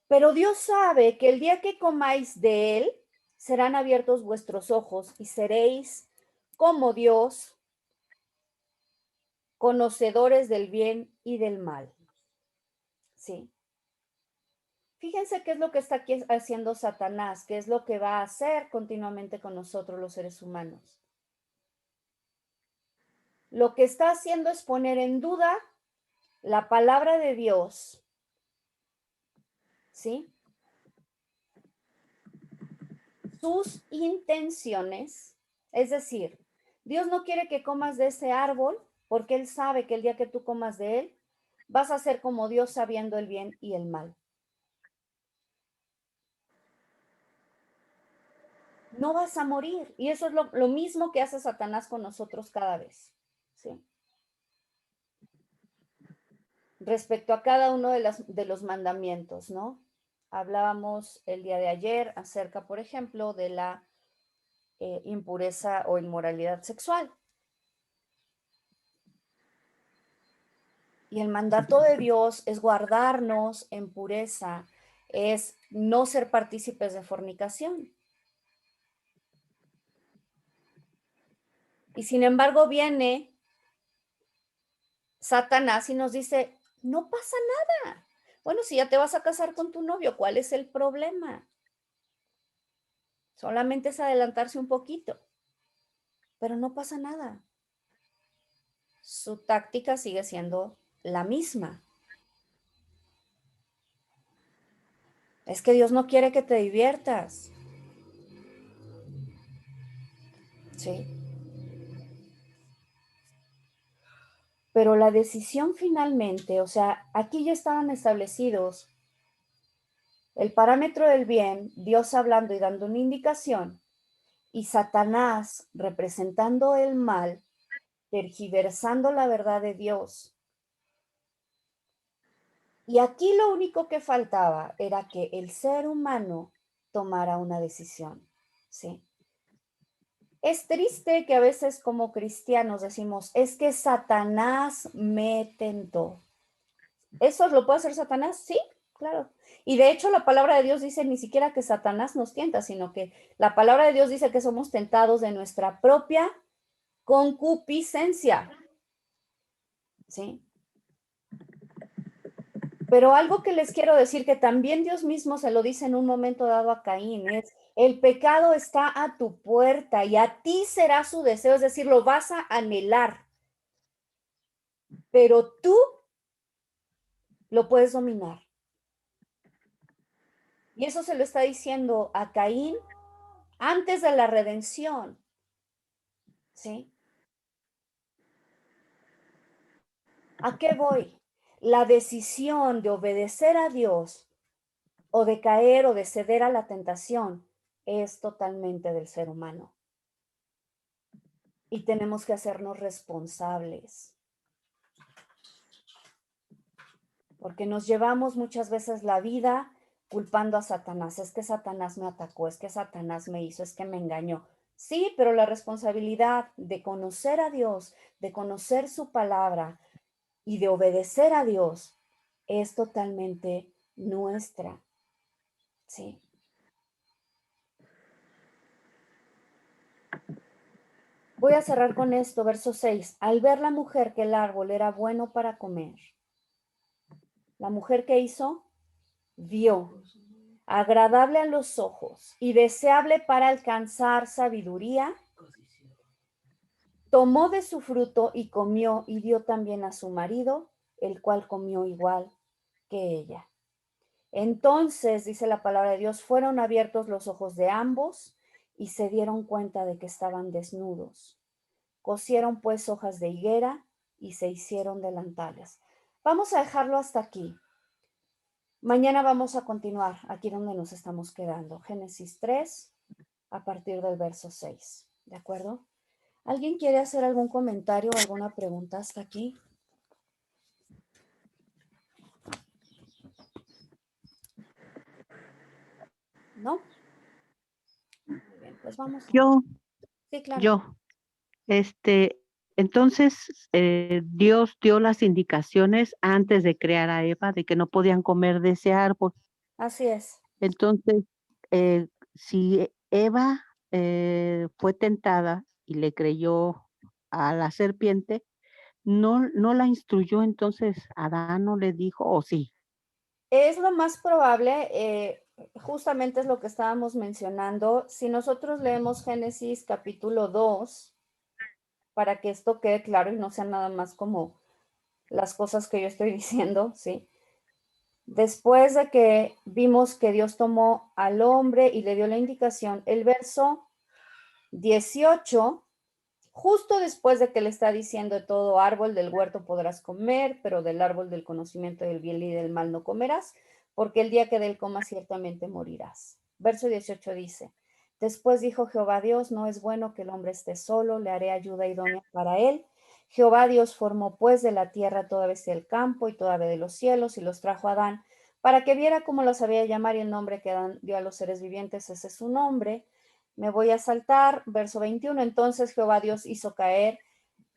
Speaker 1: Pero Dios sabe que el día que comáis de él, serán abiertos vuestros ojos y seréis como Dios, conocedores del bien y del mal. ¿Sí? Fíjense qué es lo que está aquí haciendo Satanás, qué es lo que va a hacer continuamente con nosotros los seres humanos. Lo que está haciendo es poner en duda la palabra de Dios, ¿sí? Sus intenciones, es decir, Dios no quiere que comas de ese árbol porque Él sabe que el día que tú comas de él, vas a ser como Dios sabiendo el bien y el mal. No vas a morir. Y eso es lo mismo que hace Satanás con nosotros cada vez, ¿sí? Respecto a cada uno de los mandamientos, ¿no? Hablábamos el día de ayer acerca, por ejemplo, de la impureza o inmoralidad sexual. Y el mandato de Dios es guardarnos en pureza, es no ser partícipes de fornicación. Y sin embargo viene Satanás y nos dice, no pasa nada. Bueno, si ya te vas a casar con tu novio, ¿cuál es el problema? Solamente es adelantarse un poquito, pero no pasa nada. Su táctica sigue siendo la misma. Es que Dios no quiere que te diviertas. Sí. Pero la decisión finalmente, o sea, aquí ya estaban establecidos el parámetro del bien, Dios hablando y dando una indicación, y Satanás representando el mal, tergiversando la verdad de Dios. Y aquí lo único que faltaba era que el ser humano tomara una decisión, ¿sí? Es triste que a veces como cristianos decimos, es que Satanás me tentó. ¿Eso lo puede hacer Satanás? Sí, claro. Y de hecho la palabra de Dios dice ni siquiera que Satanás nos tienta, sino que la palabra de Dios dice que somos tentados de nuestra propia concupiscencia. ¿Sí? Pero algo que les quiero decir, que también Dios mismo se lo dice en un momento dado a Caín, es, el pecado está a tu puerta y a ti será su deseo, es decir, lo vas a anhelar. Pero tú lo puedes dominar. Y eso se lo está diciendo a Caín antes de la redención, ¿sí? ¿A qué voy? La decisión de obedecer a Dios o de caer o de ceder a la tentación es totalmente del ser humano. Y tenemos que hacernos responsables. Porque nos llevamos muchas veces la vida culpando a Satanás. Es que Satanás me atacó, es que Satanás me hizo, es que me engañó. Sí, pero la responsabilidad de conocer a Dios, de conocer su palabra y de obedecer a Dios es totalmente nuestra. Sí. Voy a cerrar con esto, verso 6. Al ver la mujer que el árbol era bueno para comer, la mujer que hizo, vio, agradable a los ojos y deseable para alcanzar sabiduría, tomó de su fruto y comió y dio también a su marido, el cual comió igual que ella. Entonces, dice la palabra de Dios, fueron abiertos los ojos de ambos y se dieron cuenta de que estaban desnudos. Cosieron pues hojas de higuera y se hicieron delantales. Vamos a dejarlo hasta aquí. Mañana vamos a continuar aquí donde nos estamos quedando. Génesis 3, a partir del verso 6. ¿De acuerdo? ¿Alguien quiere hacer algún comentario o alguna pregunta hasta aquí? ¿No? Muy bien, pues vamos. Sí, claro.
Speaker 5: Yo, entonces Dios dio las indicaciones antes de crear a Eva de que no podían comer de ese árbol.
Speaker 1: Así es.
Speaker 5: Entonces, si Eva fue tentada y le creyó a la serpiente, no la instruyó, entonces Adán no le dijo, o sí.
Speaker 1: Es lo más probable, justamente es lo que estábamos mencionando. Si nosotros leemos Génesis capítulo 2, para que esto quede claro y no sea nada más como las cosas que yo estoy diciendo, ¿sí? Después de que vimos que Dios tomó al hombre y le dio la indicación, el verso 18, justo después de que le está diciendo de todo árbol del huerto podrás comer, pero del árbol del conocimiento del bien y del mal no comerás, porque el día que de él comas ciertamente morirás. Verso 18 dice, después dijo Jehová Dios, no es bueno que el hombre esté solo, le haré ayuda idónea para él. Jehová Dios formó pues de la tierra toda bestia del campo y toda ave de los cielos y los trajo a Adán para que viera cómo los sabía llamar y el nombre que Adán dio a los seres vivientes, ese es su nombre. Me voy a saltar, verso 21. Entonces Jehová Dios hizo caer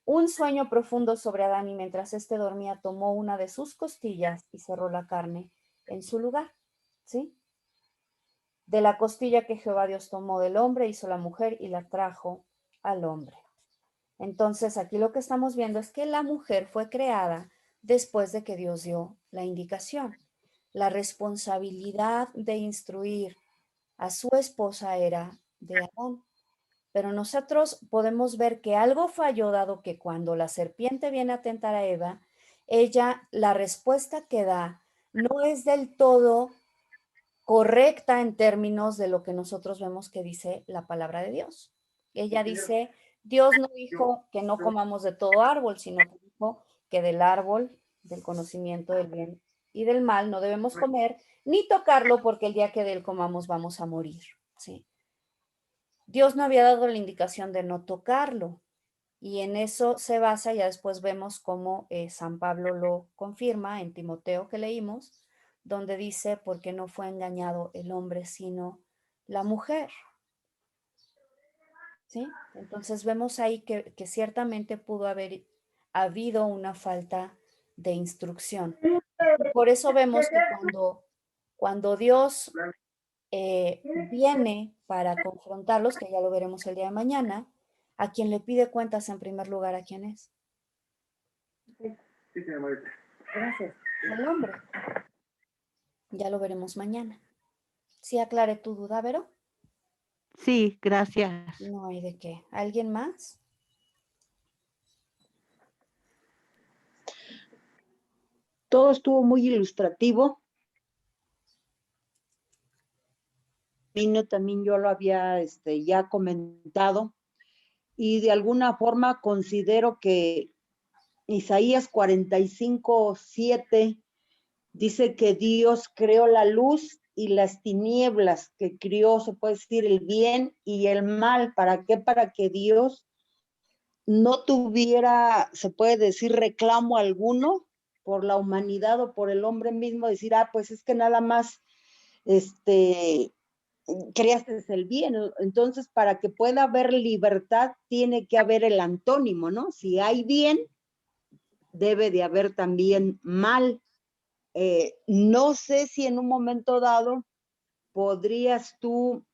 Speaker 1: un sueño profundo sobre Adán y mientras éste dormía tomó una de sus costillas y cerró la carne en su lugar. ¿Sí? De la costilla que Jehová Dios tomó del hombre hizo la mujer y la trajo al hombre. Entonces aquí lo que estamos viendo es que la mujer fue creada después de que Dios dio la indicación. La responsabilidad de instruir a su esposa era de Adán. Pero nosotros podemos ver que algo falló, dado que cuando la serpiente viene a tentar a Eva, ella, la respuesta que da no es del todo correcta en términos de lo que nosotros vemos que dice la palabra de Dios. Ella dice, Dios no dijo que no comamos de todo árbol, sino que dijo que del árbol del conocimiento del bien y del mal no debemos comer ni tocarlo porque el día que de él comamos vamos a morir. ¿Sí? Dios no había dado la indicación de no tocarlo y en eso se basa, ya después vemos cómo San Pablo lo confirma en Timoteo que leímos, donde dice, porque no fue engañado el hombre, sino la mujer. ¿Sí? Entonces vemos ahí que ciertamente pudo haber habido una falta de instrucción. Por eso vemos que cuando Dios viene para confrontarlos, que ya lo veremos el día de mañana, a quien le pide cuentas en primer lugar, ¿a quién es?
Speaker 6: Sí, gracias.
Speaker 1: Al hombre. Ya lo veremos mañana. ¿Sí aclaré tu duda, Vero?
Speaker 5: Sí, gracias.
Speaker 1: No hay de qué. ¿Alguien más?
Speaker 4: todo estuvo muy ilustrativo. También yo lo había ya comentado, y de alguna forma considero que Isaías 45:7 dice que Dios creó la luz y las tinieblas, que crió, se puede decir, el bien y el mal. ¿Para qué? Para que Dios no tuviera, se puede decir, reclamo alguno por la humanidad o por el hombre mismo, decir, pues es que nada más creaste el bien. Entonces, para que pueda haber libertad, tiene que haber el antónimo, ¿no? Si hay bien, debe de haber también mal. No sé si en un momento dado podrías tú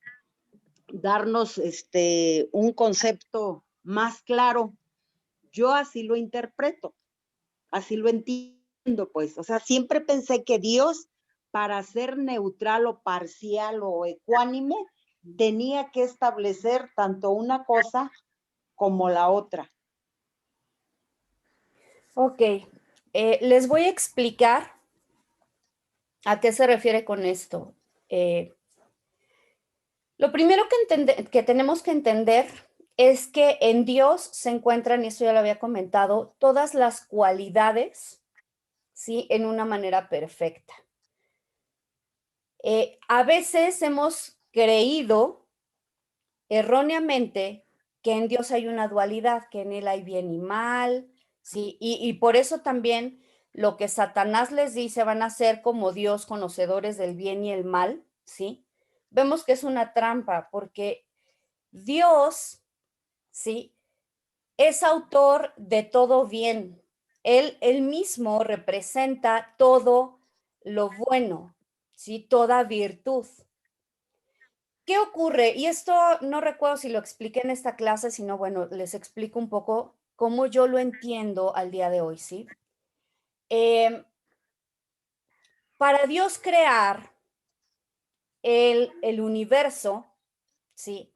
Speaker 4: darnos un concepto más claro. Yo así lo interpreto, así lo entiendo, pues. O sea, siempre pensé que Dios, para ser neutral o parcial o ecuánime, tenía que establecer tanto una cosa como la otra.
Speaker 1: Ok, les voy a explicar a qué se refiere con esto. Lo primero que tenemos que entender es que en Dios se encuentran, y esto ya lo había comentado, todas las cualidades, ¿sí? En una manera perfecta. A veces hemos creído erróneamente que en Dios hay una dualidad, que en Él hay bien y mal, ¿sí? Y por eso también lo que Satanás les dice, van a ser como Dios, conocedores del bien y el mal, ¿sí? Vemos que es una trampa, porque Dios, ¿sí? Es autor de todo bien. Él mismo representa todo lo bueno, ¿sí? Toda virtud. ¿Qué ocurre? Y esto no recuerdo si lo expliqué en esta clase, sino bueno, les explico un poco cómo yo lo entiendo al día de hoy, ¿sí? Para Dios crear el universo, ¿sí?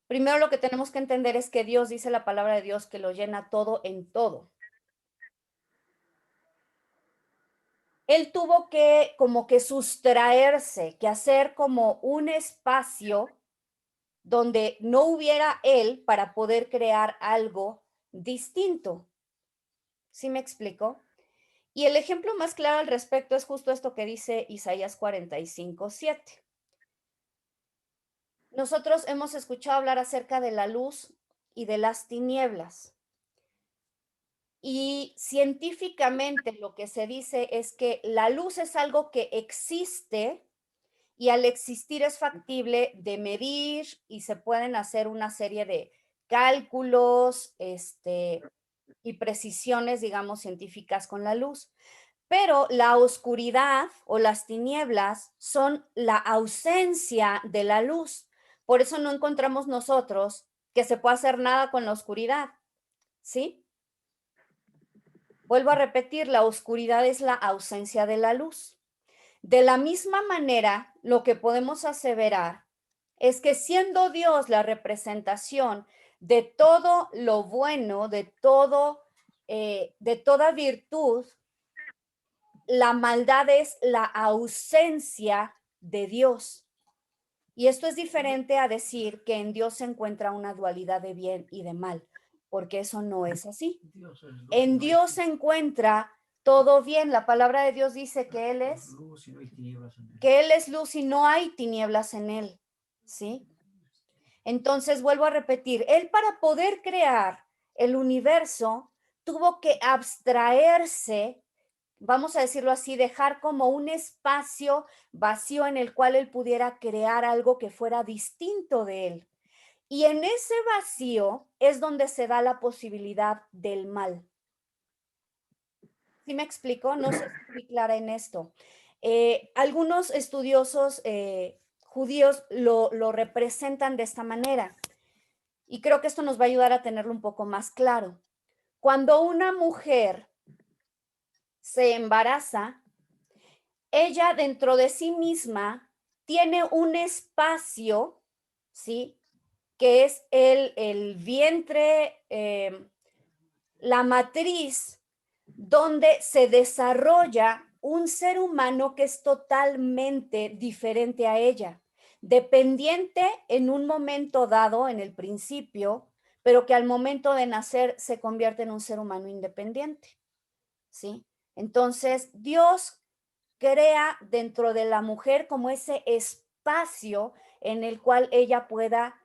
Speaker 1: Primero lo que tenemos que entender es que Dios, dice la palabra de Dios, que lo llena todo en todo. Él tuvo que como que sustraerse, que hacer como un espacio donde no hubiera él para poder crear algo distinto. ¿Sí me explico? Y el ejemplo más claro al respecto es justo esto que dice Isaías 45:7. Nosotros hemos escuchado hablar acerca de la luz y de las tinieblas. Y científicamente lo que se dice es que la luz es algo que existe y al existir es factible de medir y se pueden hacer una serie de cálculos, y precisiones, digamos, científicas con la luz. Pero la oscuridad o las tinieblas son la ausencia de la luz. Por eso no encontramos nosotros que se pueda hacer nada con la oscuridad, ¿sí? Vuelvo a repetir, la oscuridad es la ausencia de la luz. De la misma manera, lo que podemos aseverar es que siendo Dios la representación de todo lo bueno, de toda virtud, la maldad es la ausencia de Dios. Y esto es diferente a decir que en Dios se encuentra una dualidad de bien y de mal, porque eso no es así. En Dios se encuentra todo bien. La palabra de Dios dice que Él es luz y no hay tinieblas en Él, ¿sí? Entonces, vuelvo a repetir, Él para poder crear el universo tuvo que abstraerse, vamos a decirlo así, dejar como un espacio vacío en el cual Él pudiera crear algo que fuera distinto de Él. Y en ese vacío es donde se da la posibilidad del mal. ¿Sí me explico? No sé si estoy clara en esto. Algunos estudiosos judíos lo representan de esta manera y creo que esto nos va a ayudar a tenerlo un poco más claro. Cuando una mujer se embaraza, ella dentro de sí misma tiene un espacio, ¿sí? Que es el vientre, la matriz, donde se desarrolla un ser humano que es totalmente diferente a ella, dependiente en un momento dado, en el principio, pero que al momento de nacer se convierte en un ser humano independiente, ¿sí? Entonces, Dios crea dentro de la mujer como ese espacio en el cual ella pueda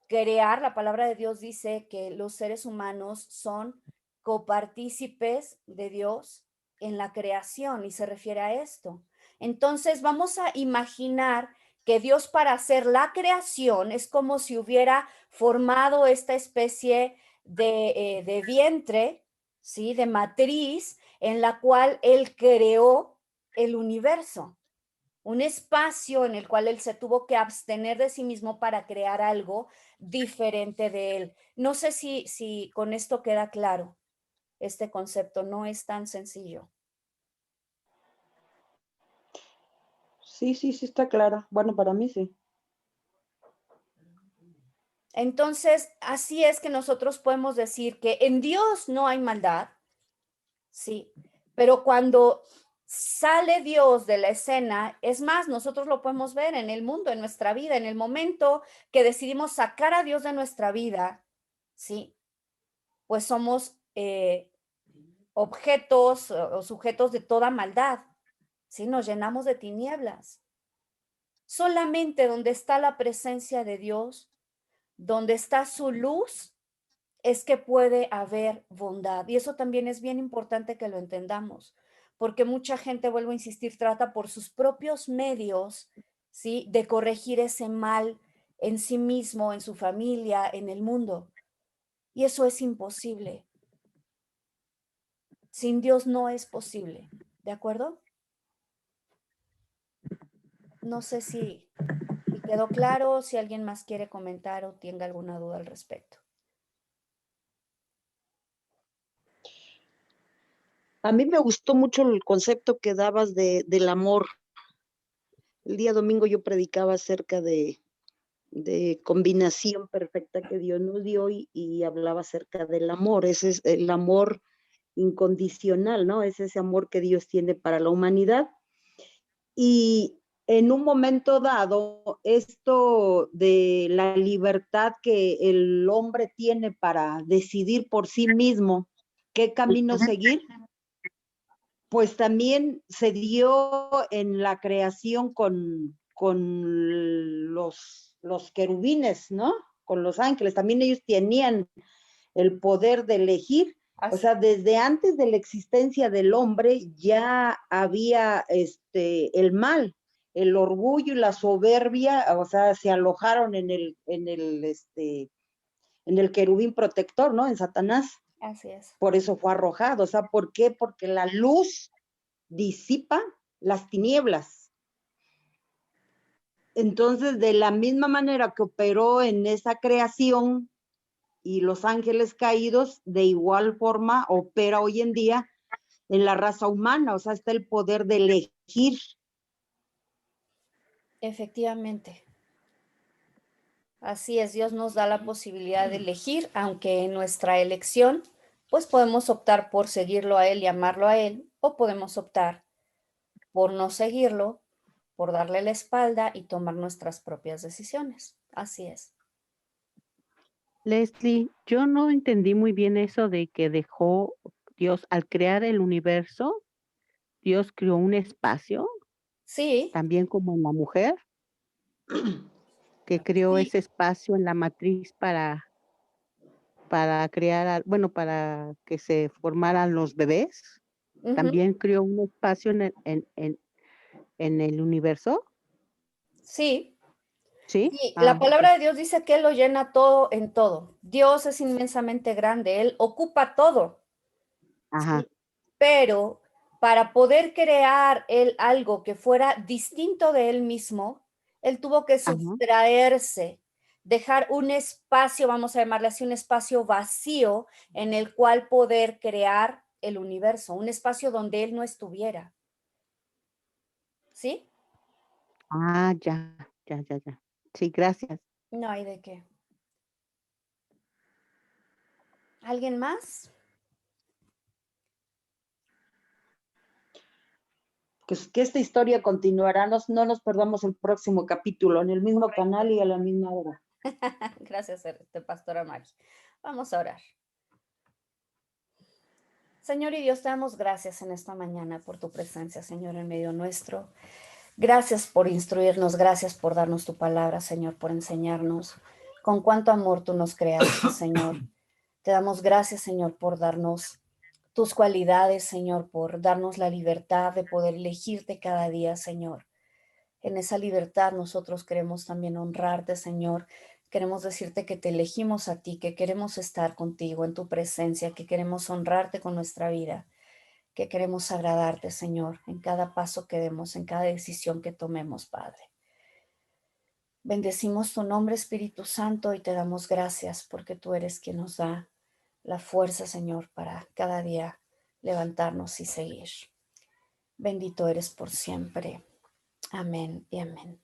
Speaker 1: crear. La palabra de Dios dice que los seres humanos son copartícipes de Dios en la creación y se refiere a esto. Entonces vamos a imaginar que Dios para hacer la creación es como si hubiera formado esta especie de vientre, ¿sí? De matriz en la cual Él creó el universo, un espacio en el cual él se tuvo que abstener de sí mismo para crear algo diferente de él. No sé si con esto queda claro. Este concepto no es tan sencillo.
Speaker 4: Sí, sí, sí está clara. Bueno, para mí sí.
Speaker 1: Entonces, así es que nosotros podemos decir que en Dios no hay maldad, sí, pero cuando sale Dios de la escena, es más, nosotros lo podemos ver en el mundo, en nuestra vida, en el momento que decidimos sacar a Dios de nuestra vida, sí, pues somos objetos o sujetos de toda maldad, ¿sí? Nos llenamos de tinieblas. Solamente donde está la presencia de Dios, donde está su luz, es que puede haber bondad. Y eso también es bien importante que lo entendamos, porque mucha gente, vuelvo a insistir, trata por sus propios medios, ¿sí? De corregir ese mal en sí mismo, en su familia, en el mundo. Y eso es imposible. Sin Dios no es posible, ¿de acuerdo? No sé si quedó claro, si alguien más quiere comentar o tenga alguna duda al respecto.
Speaker 7: A mí me gustó mucho el concepto que dabas del amor. El día domingo yo predicaba acerca de combinación perfecta que Dios nos dio y hablaba acerca del amor. Ese es el amor incondicional, ¿no? Es ese amor que Dios tiene para la humanidad. Y en un momento dado, esto de la libertad que el hombre tiene para decidir por sí mismo qué camino seguir, pues también se dio en la creación con los querubines, ¿no? Con los ángeles. También ellos tenían el poder de elegir. O sea, desde antes de la existencia del hombre ya había el mal, el orgullo y la soberbia, o sea, se alojaron en el querubín protector, ¿no? En Satanás.
Speaker 1: Así es.
Speaker 7: Por eso fue arrojado. O sea, ¿por qué? Porque la luz disipa las tinieblas. Entonces, de la misma manera que operó en esa creación y los ángeles caídos, de igual forma opera hoy en día en la raza humana, o sea, está el poder de elegir.
Speaker 1: Efectivamente. Así es, Dios nos da la posibilidad de elegir, aunque en nuestra elección, pues podemos optar por seguirlo a Él y amarlo a Él, o podemos optar por no seguirlo, por darle la espalda y tomar nuestras propias decisiones. Así es.
Speaker 5: Leslie, yo no entendí muy bien eso de que dejó Dios al crear el universo, Dios creó un espacio,
Speaker 1: Sí,
Speaker 5: también como en la mujer, que creó
Speaker 1: sí,
Speaker 5: ese espacio en la matriz para crear, bueno, para que se formaran los bebés.
Speaker 1: ujú,
Speaker 5: También creó un espacio en el universo,
Speaker 1: sí.
Speaker 5: ¿sí?
Speaker 1: Sí, la
Speaker 5: Ah, ok.
Speaker 1: palabra de Dios dice que Él lo llena todo en todo. Dios es inmensamente grande, Él ocupa todo,
Speaker 5: Ajá,
Speaker 1: ¿sí? Pero para poder crear Él algo que fuera distinto de Él mismo, Él tuvo que
Speaker 5: ajá.
Speaker 1: sustraerse, dejar un espacio, vamos a llamarle así, un espacio vacío en el cual poder crear el universo, un espacio donde Él no estuviera, ¿sí?
Speaker 5: Ah, ya, ya, ya, ya. Sí, gracias.
Speaker 1: No hay de qué. ¿Alguien más?
Speaker 4: que esta historia continuará. No nos perdamos el próximo capítulo en el mismo canal y a la misma hora.
Speaker 1: Gracias, Pastora Mari. Vamos a orar. Señor y Dios, te damos gracias en esta mañana por tu presencia, Señor, en medio nuestro. Gracias por instruirnos, gracias por darnos tu palabra, Señor, por enseñarnos con cuánto amor tú nos creaste, Señor. Te damos gracias, Señor, por darnos tus cualidades, Señor, por darnos la libertad de poder elegirte cada día, Señor. En esa libertad nosotros queremos también honrarte, Señor. Queremos decirte que te elegimos a ti, que queremos estar contigo en tu presencia, que queremos honrarte con nuestra vida, que queremos agradarte, Señor, en cada paso que demos, en cada decisión que tomemos, Padre. Bendecimos tu nombre, Espíritu Santo, y te damos gracias porque tú eres quien nos da la fuerza, Señor, para cada día levantarnos y seguir. Bendito eres por siempre. Amén y amén.